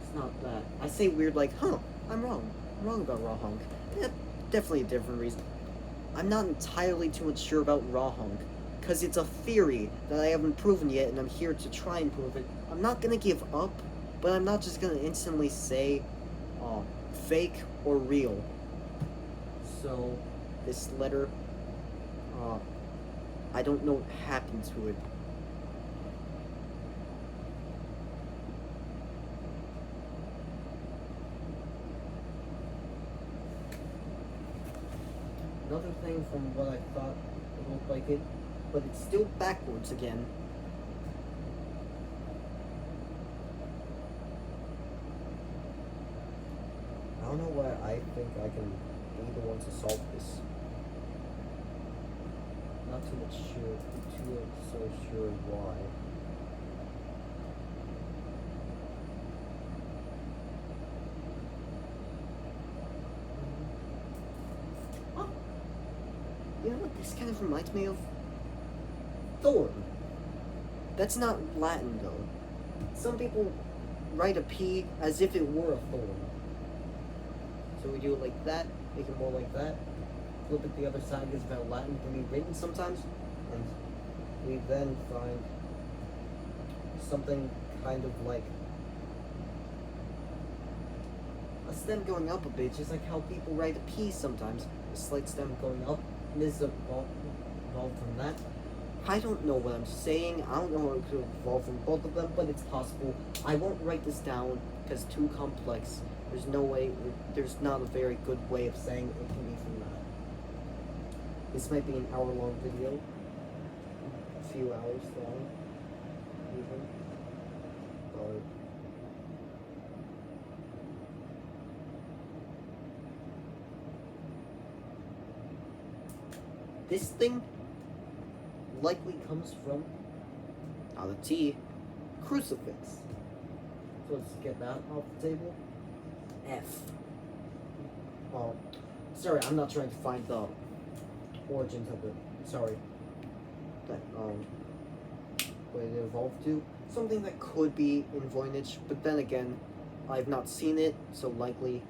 It's not that. I say weird like, huh, I'm wrong. I'm wrong about Rohonc. Yeah, definitely a different reason. I'm not entirely too much sure about Rohonc, because it's a theory that I haven't proven yet, and I'm here to try and prove it. I'm not gonna give up, but I'm not just gonna instantly say, fake or real. So, this letter, I don't know what happened to it. Another thing from what I thought it looked like it, but it's still backwards again. I don't know why I think I can be the one to solve this. Not too much sure, so sure why. You know what this kind of reminds me of? Thorn. That's not Latin, though. Some people write a P as if it were a thorn. So we do it like that, make it more like that. Flip it the other side, because about Latin can be written sometimes. And we then find something kind of like a stem going up a bit, just like how people write a P sometimes. A slight stem going up. And this is evolved from that. I don't know what I'm saying. I don't know how it could evolve from both of them, but it's possible. I won't write this down because it's too complex. There's no way, there's not a very good way of saying it can be from that. This might be an hour-long video. A few hours long. even. But this thing likely comes from, not a T, crucifix. So let's get that off the table. F. Oh, sorry, I'm not trying to find the origins of it. Sorry. That, what it evolved to. Something that could be in Voynich, but then again, I've not seen it, so likely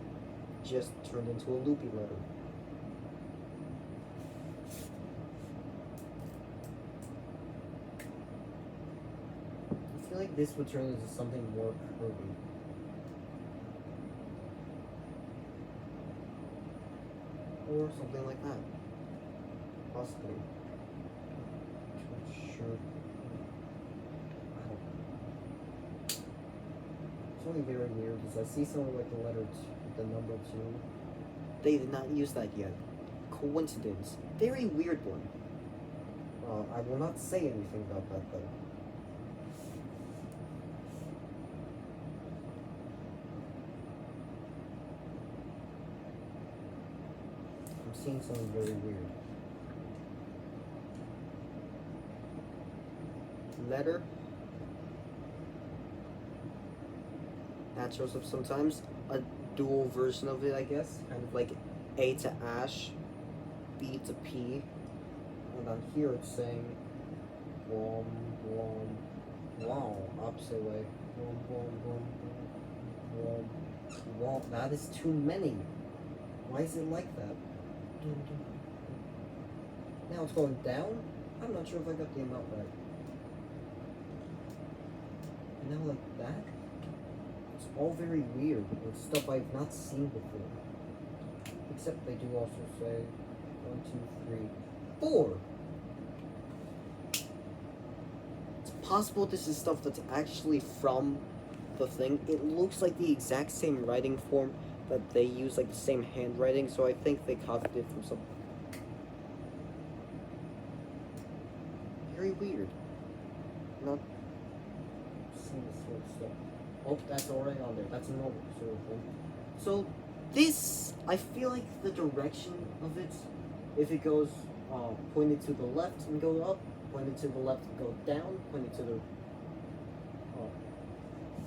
just turned into a loopy letter. I feel like this would turn into something more curvy. Or something like that. Possibly. Sure. It's only very weird because I see something like the letter 2, the number 2. They did not use that yet. Coincidence. Very weird one. I will not say anything about that though. I'm seeing something very weird. Letter. That shows up sometimes. A dual version of it, I guess. Kind of like A to Ash, B to P. And on here it's saying blom, blom, wow, opposite way. Blom, blom, blom, blom, blom. That is too many. Why is it like that? Now it's going down? I'm not sure if I got the amount right. Now like that? It's all very weird. It's stuff I've not seen before. Except they do also say 1, 2, 3, 4. It's possible this is stuff that's actually from the thing. It looks like the exact same writing form that they use, like the same handwriting, so I think they copied it from something. Very weird. Not seeing this sort of stuff. Oh, that's already on there. That's a normal sort of thing. So this, I feel like the direction of it, if it goes pointed to the left and go up, pointed to the left and go down, pointed to the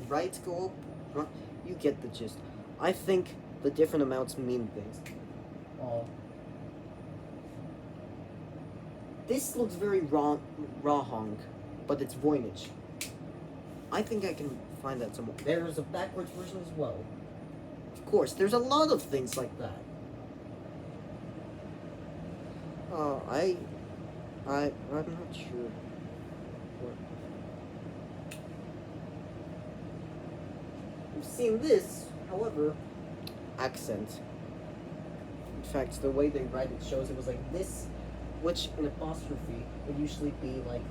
right, go up, right, you get the gist. I think the different amounts mean things. This looks very Rohonc, but it's Voynich. I think I can find that somewhere. There's a backwards version as well. Of course, there's a lot of things like that. I'm not sure. We've seen this, however, accent. In fact, the way they write it shows it was like this, which in apostrophe would usually be like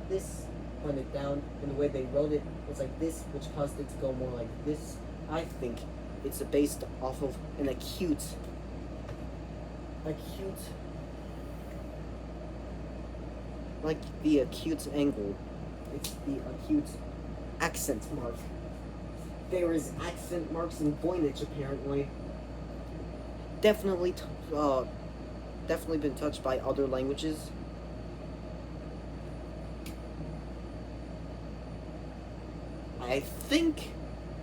this pointed down, and the way they wrote it was like this, which caused it to go more like this. I think it's based off of an acute, like the acute angle. It's the acute accent mark. There is accent marks in Voynich apparently. Definitely been touched by other languages. I think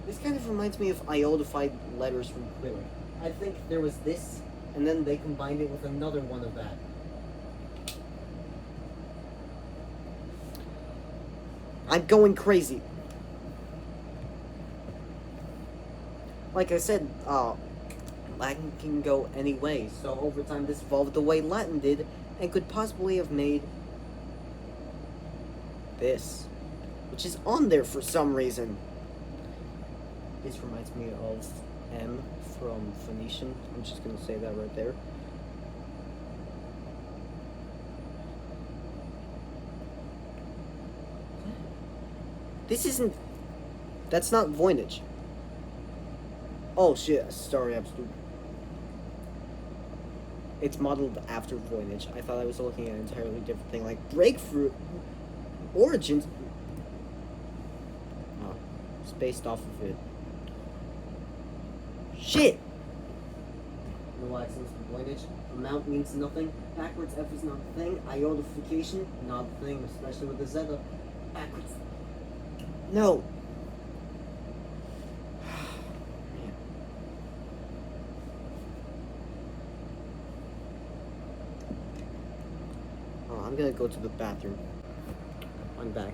this kind of reminds me of iodified letters from Cyrillic. I think there was this, and then they combined it with another one of that. I'm going crazy. Like I said, Latin can go any way, so over time this evolved the way Latin did, and could possibly have made this, which is on there for some reason. This reminds me of M from Phoenician. I'm just gonna say that right there. This isn't... That's not Voynich. Oh shit, sorry, I'm stupid. It's modeled after Voynich. I thought I was looking at an entirely different thing, like Breakthrough. Origins. based off of it. Shit! No accents for voidage. Amount means nothing. Backwards F is not a thing. Iodification, not a thing, especially with the zeta. Backwards. No! Man. Oh, I'm gonna go to the bathroom. I'm back.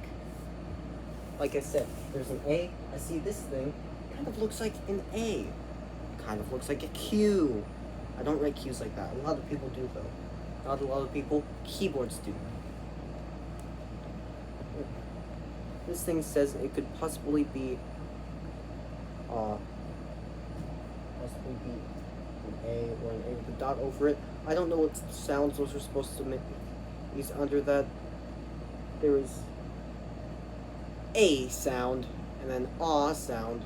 Like I said, there's an A. I see this thing. Kind of looks like an A. Kind of looks like a Q. I don't write Q's like that. A lot of people do, though. Not a lot of people. Keyboards do. This thing says it could possibly be an A or an A with a dot over it. I don't know what sounds those are supposed to make. These under that. There is A sound and then ah sound.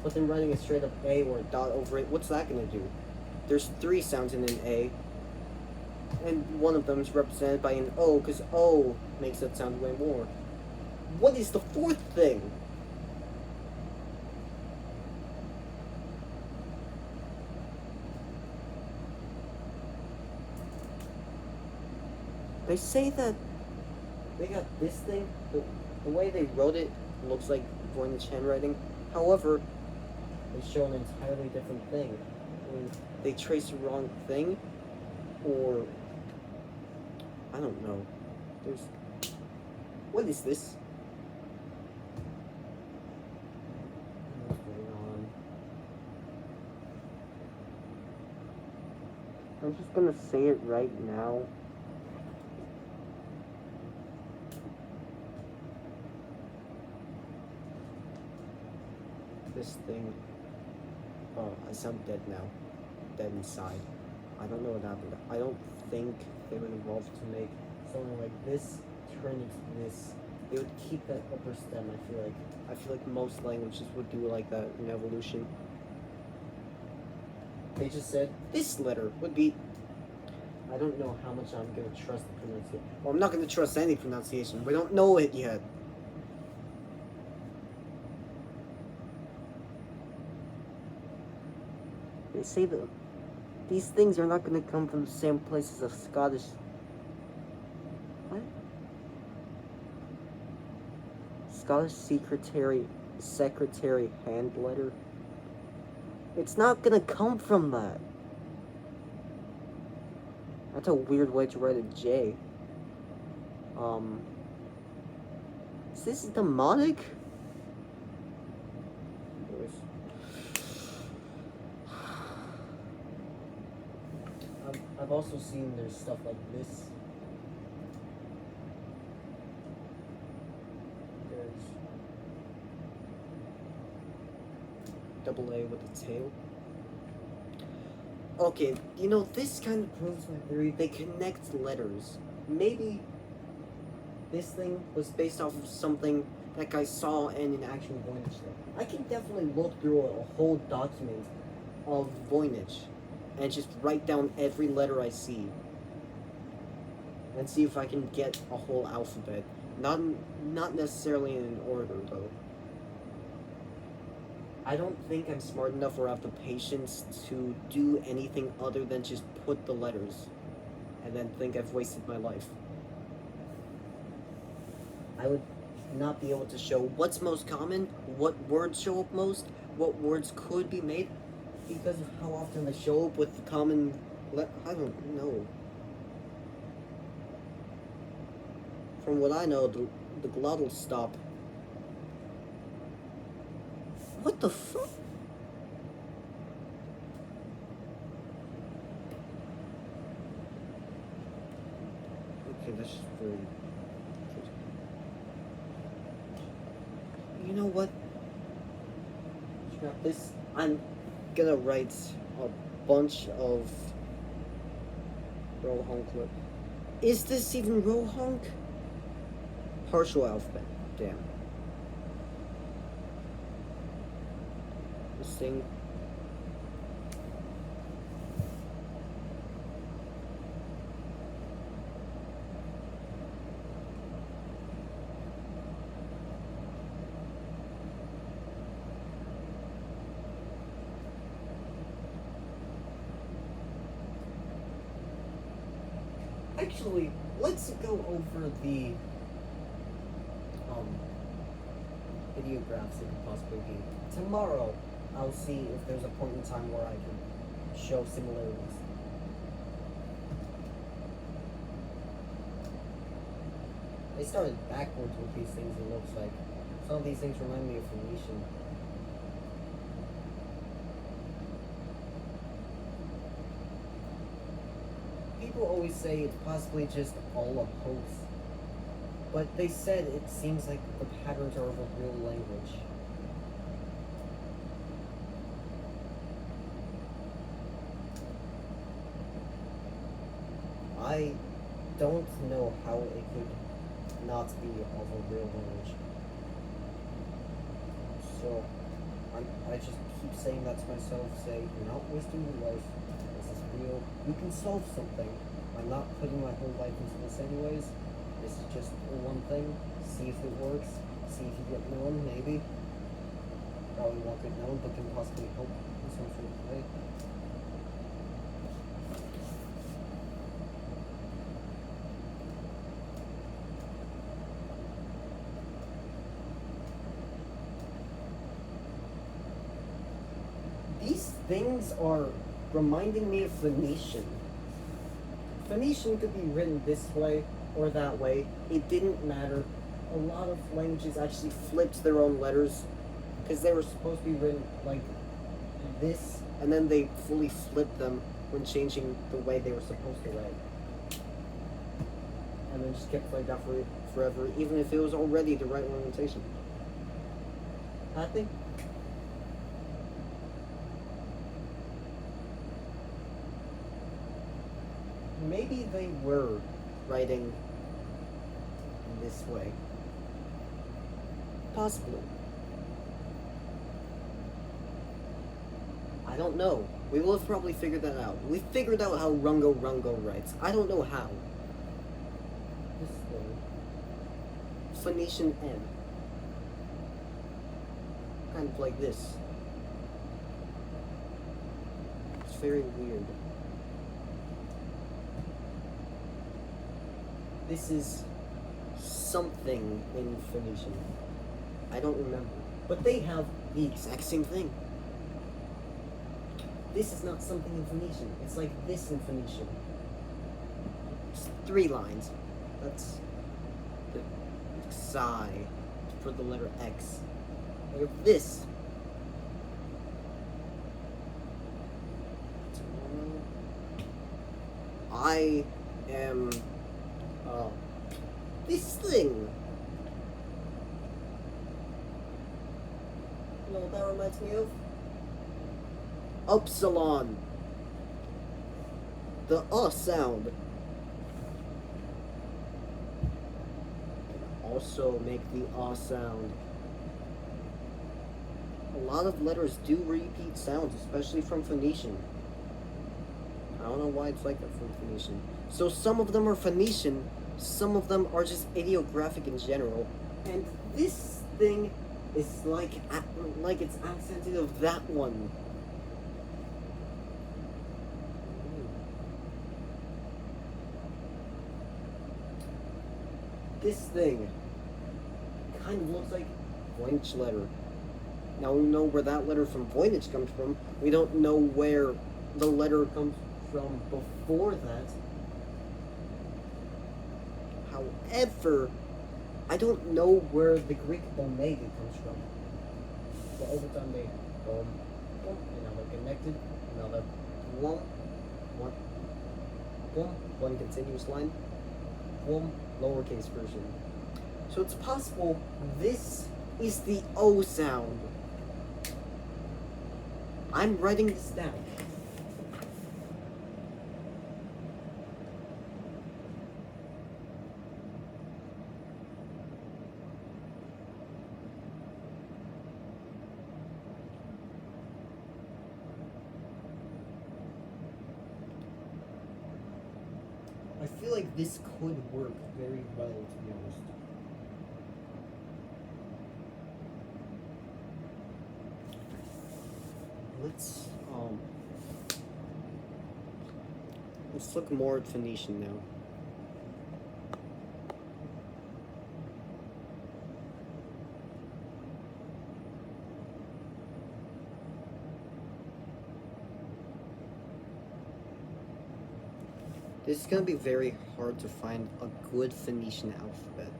But then writing a straight up A or a dot over it, what's that gonna do? There's 3 sounds in an A, and one of them is represented by an O, because O makes that sound way more. What is the 4th thing? They say that they got this thing, the way they wrote it looks like Voynich handwriting. However, they show an entirely different thing. I mean, they trace the wrong thing, or I don't know. There's what is this? What's going on? I'm just gonna say it right now. This thing. Oh, I sound dead now. Dead inside. I don't know what happened. I don't think they would evolve to make something like this turn into this. They would keep that upper stem, I feel like. I feel like most languages would do like that in evolution. They just said this letter would be. I don't know how much I'm gonna trust the pronunciation. Well, I'm not gonna trust any pronunciation. We don't know it yet. They say that these things are not going to come from the same place as a Scottish. What? Scottish secretary hand letter. It's not going to come from that. That's a weird way to write a J. Is this demonic? I've also seen there's stuff like this. There's double A with a tail. Okay, you know, this kind of proves my theory. They connect letters. Maybe this thing was based off of something that guy saw in an actual Voynich thing. I can definitely look through a whole document of Voynich and just write down every letter I see and see if I can get a whole alphabet. Not necessarily in an order, though. I don't think I'm smart enough or have the patience to do anything other than just put the letters and then think I've wasted my life. I would not be able to show what's most common, what words show up most, what words could be made, because of how often they show up with the common I don't know. From what I know, the glottal stop. What the fuck? Okay, that's just very... You know what? Scrap this. I'm gonna write a bunch of Rohonc. Is this even Rohonc? Partial alphabet. Damn. This thing. Actually, let's go over the videographs it could possibly be. Tomorrow, I'll see if there's a point in time where I can show similarities. They started backwards with these things, it looks like. Some of these things remind me of Phoenician. People always say it's possibly just all a hoax. But they said it seems like the patterns are of a real language. I don't know how it could not be of a real language. So, I just keep saying that to myself, say, you're not wasting your life, this is real, you can solve something. I'm not putting my whole life into this anyways, this is just one thing, see if it works, see if you get known, maybe. Probably won't get known, but can possibly help in some sort of way. These things are reminding me of Phoenician. Phoenician could be written this way or that way. It didn't matter. A lot of languages actually flipped their own letters because they were supposed to be written like this, and then they fully flipped them when changing the way they were supposed to write. And then just kept like that for forever, even if it was already the right orientation. I think maybe they were writing this way. Possibly. I don't know. We will have probably figured that out. We figured out how Rungo writes. I don't know how. This thing. Phoenician N. Kind of like this. It's very weird. This is something in Phoenician. I don't remember. But they have the exact same thing. This is not something in Phoenician. It's like this in Phoenician. It's 3 lines. That's the psi for the letter X. We have this. I am this thing. You know what that reminds me of? Upsilon. The sound. Also make the sound. A lot of letters do repeat sounds, especially from Phoenician. I don't know why it's like that from Phoenician. So some of them are Phoenician, some of them are just ideographic in general. And this thing is like it's accented of that one. This thing kind of looks like Voynich letter. Now we know where that letter from Voynich comes from. We don't know where the letter comes from before that. However, I don't know where the Greek omega comes from. So over time they and now they're connected. Now they're one continuous line. Lowercase version. So it's possible this is the O sound. I'm writing this down. I feel like this could work very well, to be honest. Let's look more at Phoenician now. This is gonna be very hard to find a good Phoenician alphabet.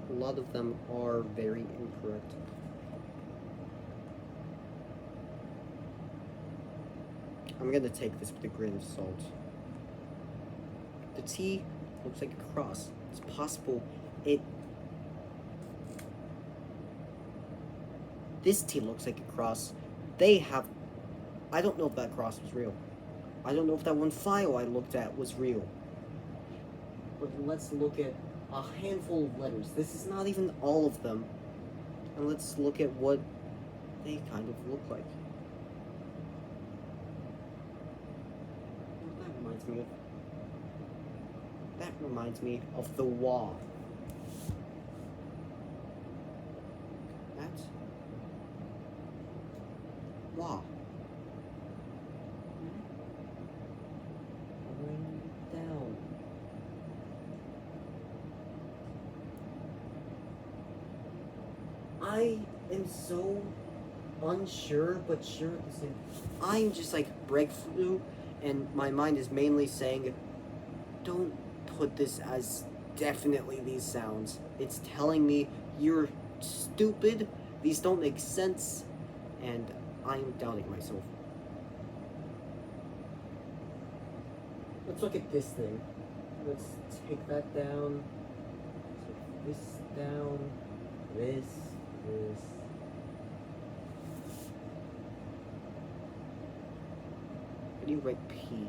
A lot of them are very incorrect. I'm gonna take this with a grain of salt. The T looks like a cross. It's possible this T looks like a cross. I don't know if that cross was real. I don't know if that one file I looked at was real. But let's look at a handful of letters. This is not even all of them. And let's look at what they kind of look like. That reminds me of the WA. That's WA. Going down. I am so unsure, but sure at the same. I'm just like breakthrough, and my mind is mainly saying, don't put this as definitely these sounds. It's telling me you're stupid, these don't make sense, and I'm doubting myself. Let's look at this thing. Let's take that down, take this down, this. How do you write P?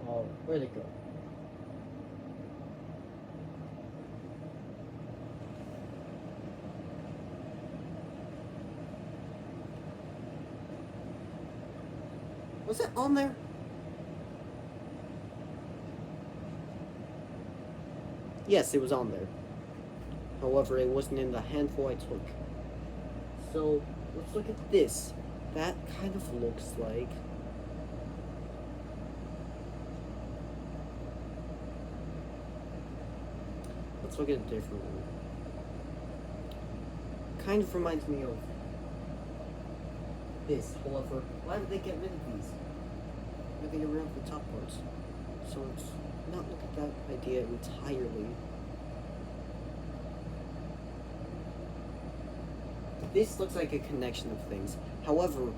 Oh, where'd it go? Was it on there? Yes, it was on there. However, it wasn't in the handful I took. So, let's look at this. That kind of looks like... Let's look at a different one. Kind of reminds me of this. However, why did they get rid of these? Why did they get rid of the top parts? So let's not look at that idea entirely. This looks like a connection of things. However,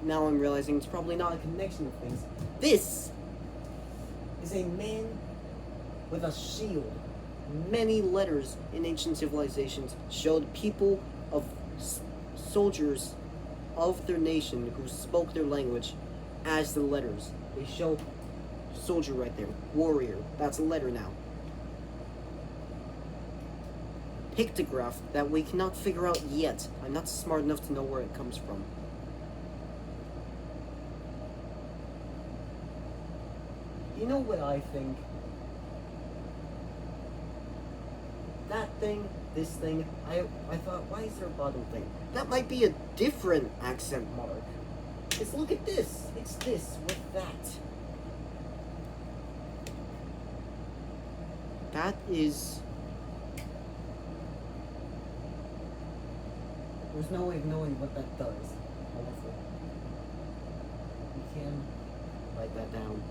now I'm realizing it's probably not a connection of things. This is a man with a shield. Many letters in ancient civilizations showed people of soldiers of their nation who spoke their language as the letters. They show soldier right there, warrior. That's a letter now. Pictograph that we cannot figure out yet. I'm not smart enough to know where it comes from. You know what I think? That thing, this thing, I thought, why is there a bottom thing? That might be a different accent mark. Just look at this. It's this with that. That is... There's no way of knowing what that does. However, we can write that down.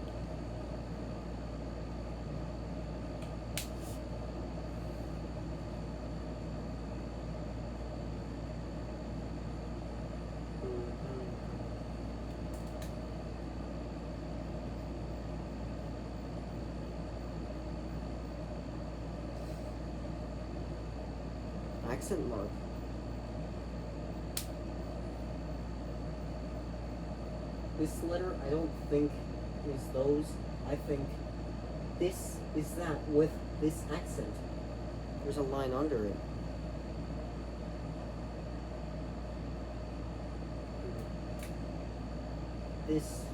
Accent mark. This letter, I don't think is those. I think this is that with this accent. There's a line under it. This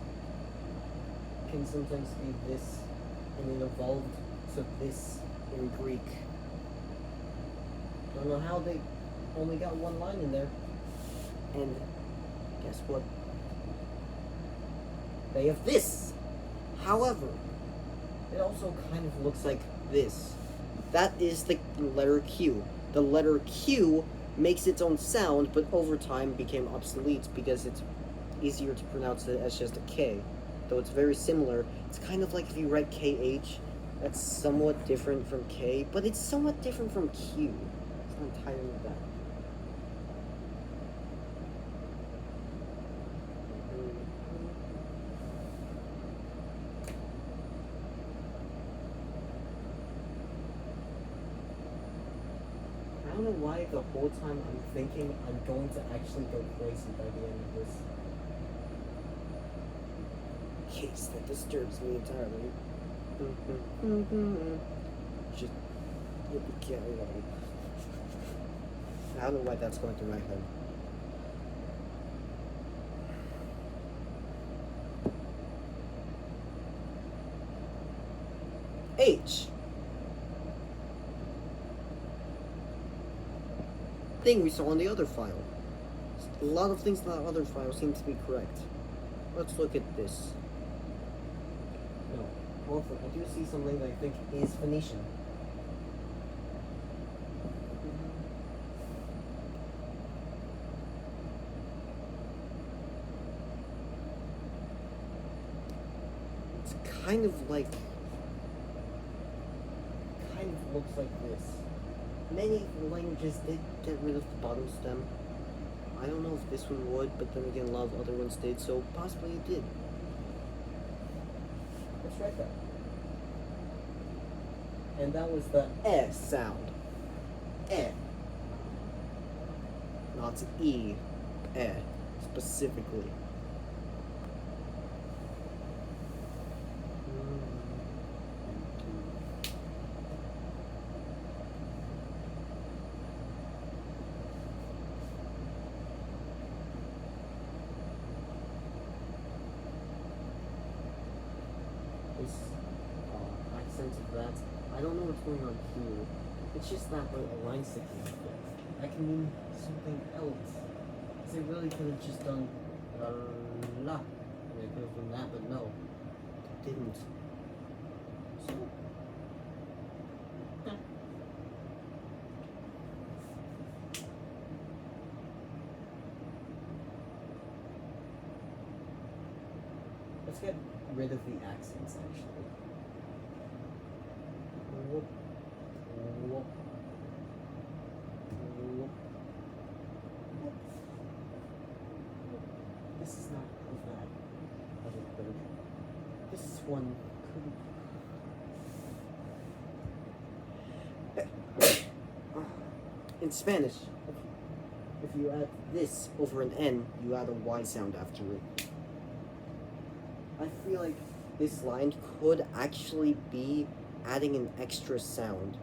can sometimes be this, and it evolved to this in Greek. Don't know how they only got one line in there. And guess what? They have this. However, it also kind of looks like this. That is the letter Q. the letter Q makes its own sound, but over time became obsolete because it's easier to pronounce it as just a K. Though it's very similar, it's kind of like if you write KH, that's somewhat different from K, but it's somewhat different from Q. It's not entirely that. I don't know why the whole time I'm thinking I'm going to actually go crazy by the end of this. Case that disturbs me entirely. Just get along. I don't know why that's going through my head. H. Thing we saw in the other file. A lot of things in that other file seem to be correct. Let's look at this. No, also, I do see something that I think is Phoenician. It's kind of looks like this. Many languages did get rid of the bottom stem. I don't know if this one would, but then again, a lot of other ones did, so possibly it did. Let's write that. And that was the S sound. Eh. Not E. Eh. Specifically. Accent of that. I don't know what's going on here. It's just that a line sticking like that. That can mean something else. Because they really could have just done la. And they could have done that, but no. They didn't. So. Let's get rid of the accents actually. Whoop. Whoop. Whoop. Whoop. This is not of that other bird. This one couldn't. In Spanish, if you add this over an N, you add a Y sound after it. I feel like this line could actually be adding an extra sound.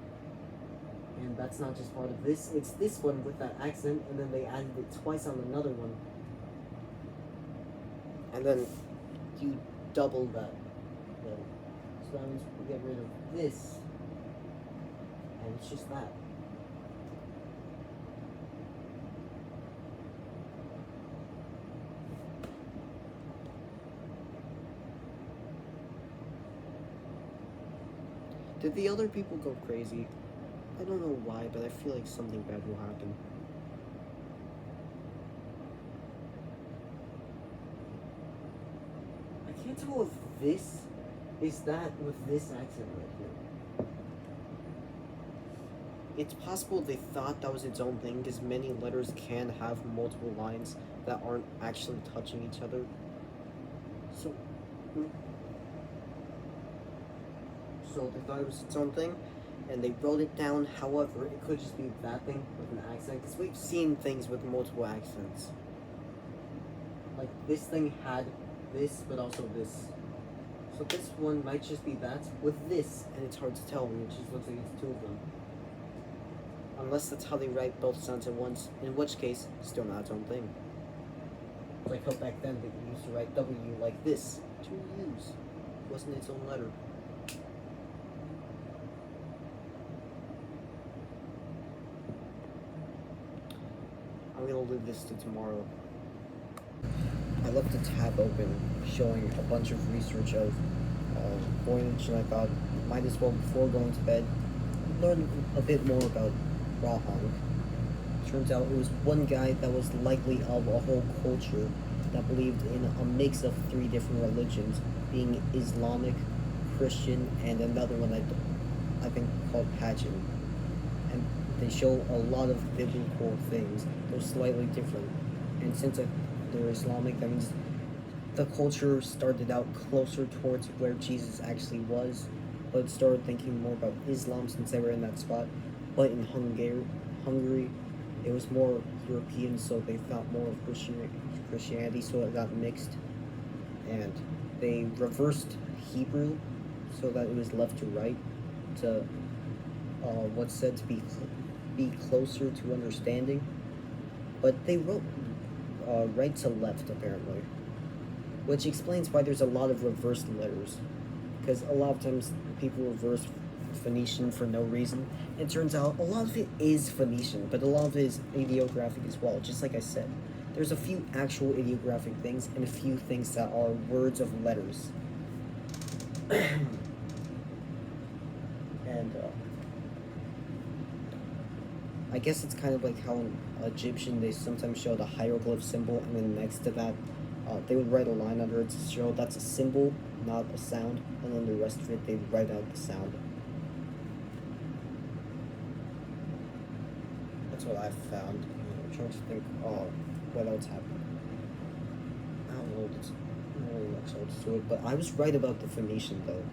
And that's not just part of this, it's this one with that accent, and then they added it twice on another one. And then you double that. So that means we get rid of this. And it's just that. Did the other people go crazy? I don't know why, but I feel like something bad will happen. I can't tell if this is that with this accent right here. It's possible they thought that was its own thing, because many letters can have multiple lines that aren't actually touching each other. So they thought it was its own thing, and they wrote it down. However, it could just be that thing with an accent, because we've seen things with multiple accents. Like, this thing had this, but also this. So this one might just be that with this, and it's hard to tell when it just looks like it's two of them. Unless that's how they write both sounds at once, in which case, still not its own thing. It's like how back then they used to write W like this. Two U's. It wasn't its own letter. I'm gonna leave this to tomorrow. I left the tab open showing a bunch of research of Voynich, and I thought might as well before going to bed learn a bit more about Rohonc. Turns out it was one guy that was likely of a whole culture that believed in a mix of 3 different religions, being Islamic, Christian, and another one I think called Pagan. And they show a lot of biblical things. They're slightly different. And since they're Islamic, that means the culture started out closer towards where Jesus actually was, but started thinking more about Islam since they were in that spot. But in Hungary, it was more European, so they thought more of Christianity, so it got mixed. And they reversed Hebrew so that it was left to right, to what's said to be closer to understanding. But they wrote right to left, apparently. Which explains why there's a lot of reversed letters. Because a lot of times people reverse Phoenician for no reason. It turns out a lot of it is Phoenician, but a lot of it is ideographic as well, just like I said. There's a few actual ideographic things and a few things that are words of letters. And I guess it's kind of like how in Egyptian they sometimes show the hieroglyph symbol, and then next to that they would write a line under it to show that's a symbol, not a sound, and then the rest of it they'd write out the sound. That's what I found. I'm trying to think, what else happened. I don't know, there's not really much else to it, but I was right about the Phoenician though.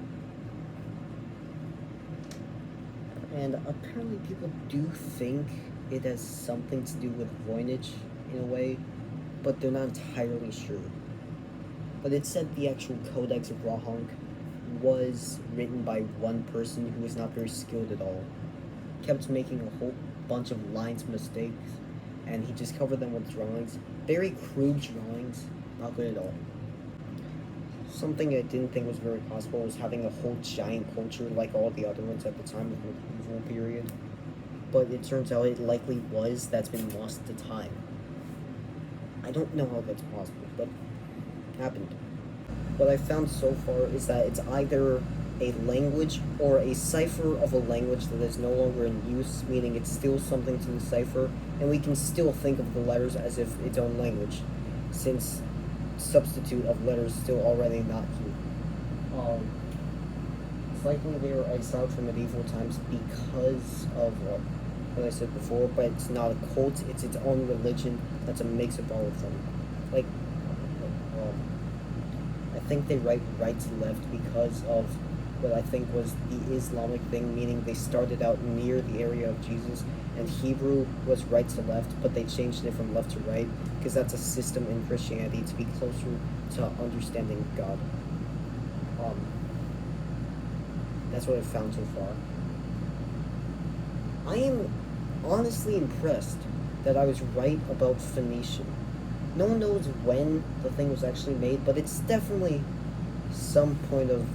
And apparently people do think it has something to do with Voynich in a way, but they're not entirely sure. But it said the actual Codex of Rohonc was written by one person who was not very skilled at all. Kept making a whole bunch of lines mistakes, and he just covered them with drawings. Very crude drawings, not good at all. Something I didn't think was very possible was having a whole giant culture like all the other ones at the time of the medieval period. But it turns out it likely was, that's been lost to time. I don't know how that's possible, but it happened. What I found so far is that it's either a language or a cipher of a language that is no longer in use, meaning it's still something to decipher, and we can still think of the letters as if its own language, since substitute of letters still already not here. It's likely they were exiled from medieval times because of what I said before, but it's not a cult, it's its own religion that's a mix of all of them. Like, I think they write right to left because of what I think was the Islamic thing, meaning they started out near the area of Jesus, and Hebrew was right to left, but they changed it from left to right, because that's a system in Christianity to be closer to understanding God. That's what I've found so far. I am honestly impressed that I was right about Phoenician. No one knows when the thing was actually made, but it's definitely some point of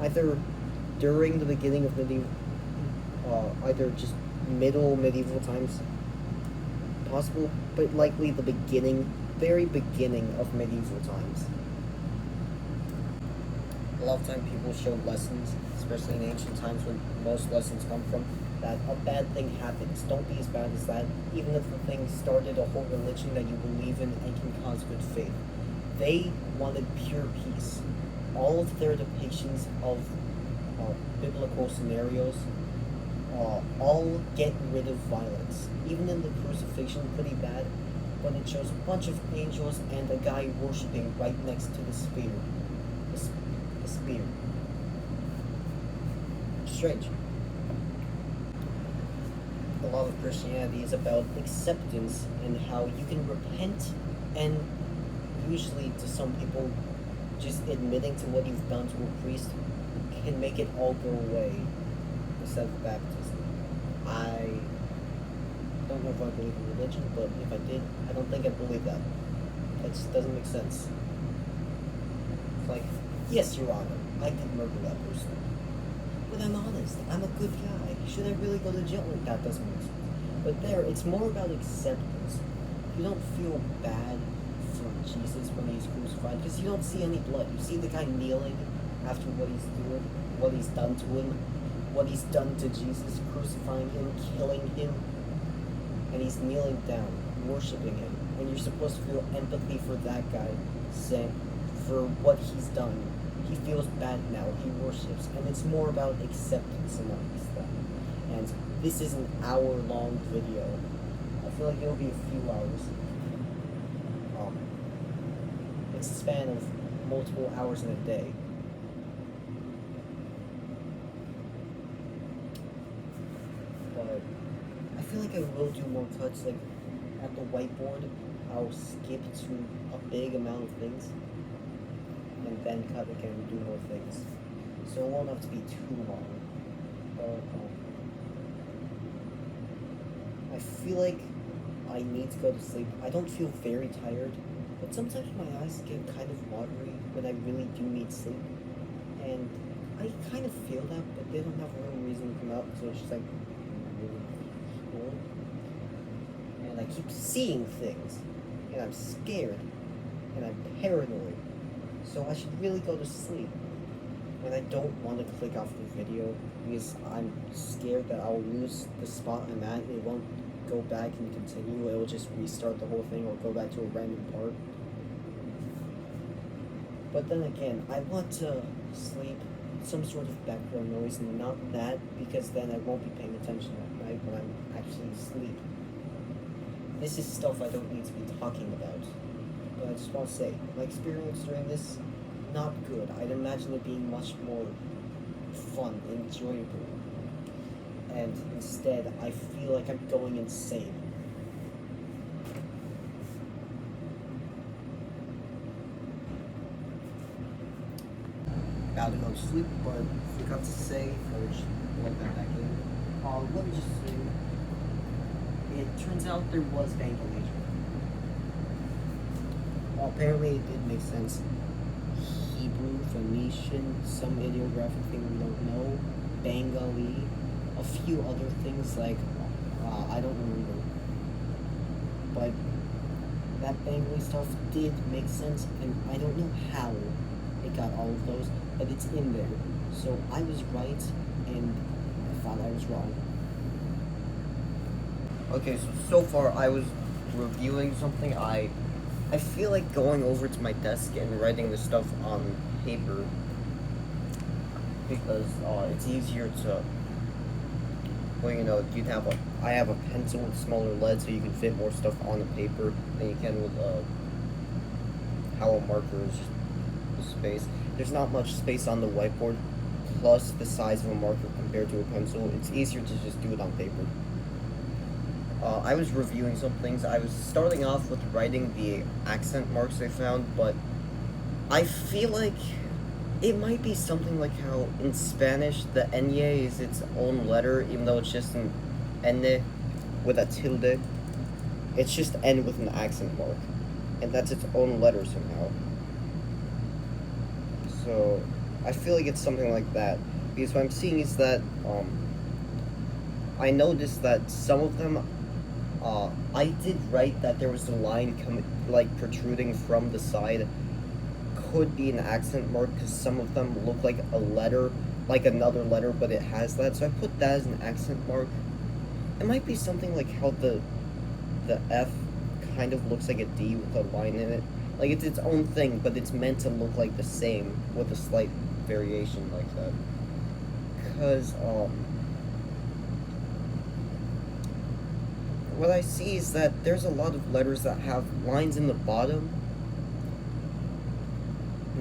either during the beginning of medieval, either just middle medieval times, possible, but likely the beginning, very beginning of medieval times. A lot of time people show lessons, especially in ancient times when most lessons come from, that a bad thing happens. Don't be as bad as that, even if the thing started a whole religion that you believe in and can cause good faith. They wanted pure peace. All of their depictions of biblical scenarios all get rid of violence. Even in the crucifixion, pretty bad, but it shows a bunch of angels and a guy worshipping right next to the spear. The spear. Strange. A lot of Christianity is about acceptance and how you can repent, and usually to some people just admitting to what you've done to a priest can make it all go away instead of baptism. I don't know if I believe in religion, but if I did, I don't think I believe that. That just doesn't make sense. It's like, yes, Your Honor, I did murder that person. But I'm honest, I'm a good guy. Should I really go to jail? That doesn't make sense. But there, it's more about acceptance. You don't feel bad for Jesus when he's crucified, because you don't see any blood. You see the guy kneeling after what he's doing, what he's done to him, what he's done to Jesus, crucifying him, killing him, and he's kneeling down, worshiping him. And you're supposed to feel empathy for that guy, saying, for what he's done. He feels bad now, he worships, and it's more about acceptance amongst them. And this is an hour-long video. I feel like it'll be a few hours. It's a span of multiple hours in a day. But I feel like I will do more cuts, like at the whiteboard, I'll skip to a big amount of things, and then cut again and do more things. So it won't have to be too long. But I feel like I need to go to sleep. I don't feel very tired, but sometimes my eyes get kind of watery when I really do need sleep. And I kind of feel that, but they don't have a real reason to come out, so it's just like really cool. And I keep seeing things, and I'm scared, and I'm paranoid. So I should really go to sleep. And I don't want to click off the video because I'm scared that I'll lose the spot I'm at. It won't go back and continue. It will just restart the whole thing or go back to a random part. But then again, I want to sleep some sort of background noise, and not that, because then I won't be paying attention at night when I'm actually asleep. This is stuff I don't need to be talking about. But I just want to say, my experience during this, not good. I'd imagine it being much more fun, enjoyable. And instead, I feel like I'm going insane. About to go to sleep, but forgot to say, or just let that back in. Let me just say, it turns out there was Bengali. Apparently it did make sense. Hebrew, Phoenician, some ideographic thing we don't know, Bengali, a few other things like, I don't remember. But that Bengali stuff did make sense, and I don't know how it got all of those, but it's in there. So I was right, and I thought I was wrong. Okay, so far I was reviewing something. I feel like going over to my desk and writing this stuff on paper because it's easier to, well, you know, I have a pencil with smaller lead, so you can fit more stuff on the paper than you can with how a marker is just the space. There's not much space on the whiteboard, plus the size of a marker compared to a pencil. It's easier to just do it on paper. I was reviewing some things. I was starting off with writing the accent marks I found, but I feel like it might be something like how in Spanish the ñ is its own letter, even though it's just an n with a tilde. It's just n with an accent mark, and that's its own letter somehow. So I feel like it's something like that, because what I'm seeing is that I noticed that some of them, I did write that there was a line protruding from the side. Could be an accent mark because some of them look like a letter, like another letter, but it has that. So I put that as an accent mark. It might be something like how the F kind of looks like a D with a line in it. Like it's its own thing, but it's meant to look like the same with a slight variation like that. Because what I see is that there's a lot of letters that have lines in the bottom.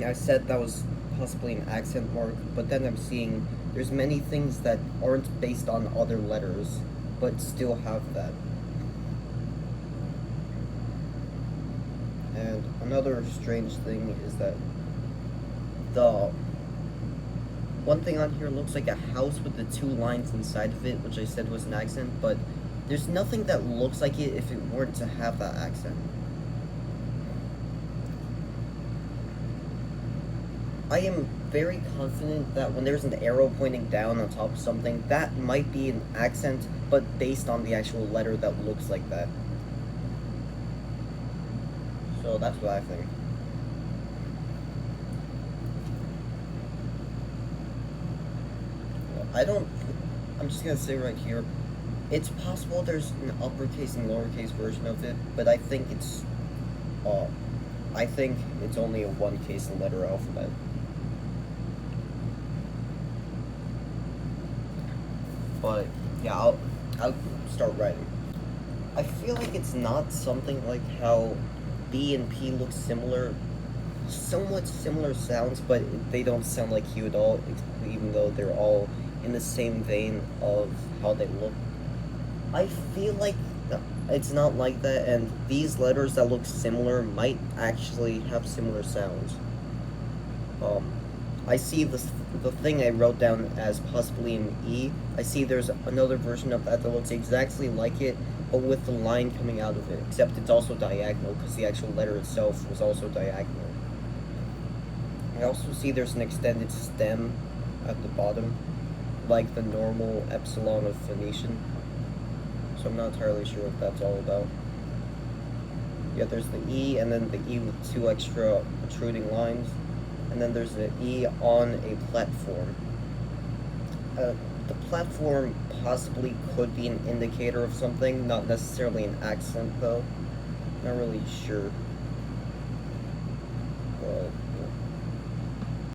I said that was possibly an accent mark, but then I'm seeing there's many things that aren't based on other letters, but still have that. And another strange thing is that the one thing on here looks like a house with the two lines inside of it, which I said was an accent, but there's nothing that looks like it if it weren't to have that accent. I am very confident that when there's an arrow pointing down on top of something, that might be an accent, but based on the actual letter that looks like that. So that's what I think. I'm just gonna say right here, it's possible there's an uppercase and lowercase version of it, but I think it's only a one case and letter alphabet. But yeah, I'll start writing. I feel like it's not something like how B and P look similar, somewhat similar sounds, but they don't sound like Q at all, even though they're all in the same vein of how they look. I feel like it's not like that, and these letters that look similar might actually have similar sounds. Um, I see the thing I wrote down as possibly an E. I see there's another version of that that looks exactly like it, but with the line coming out of it, except it's also diagonal because the actual letter itself was also diagonal. I also see there's an extended stem at the bottom, like the normal epsilon of Phoenician. So I'm not entirely sure what that's all about. Yeah, there's the E, and then the E with two extra protruding lines, and then there's an E on a platform. The platform possibly could be an indicator of something, not necessarily an accent though. Not really sure.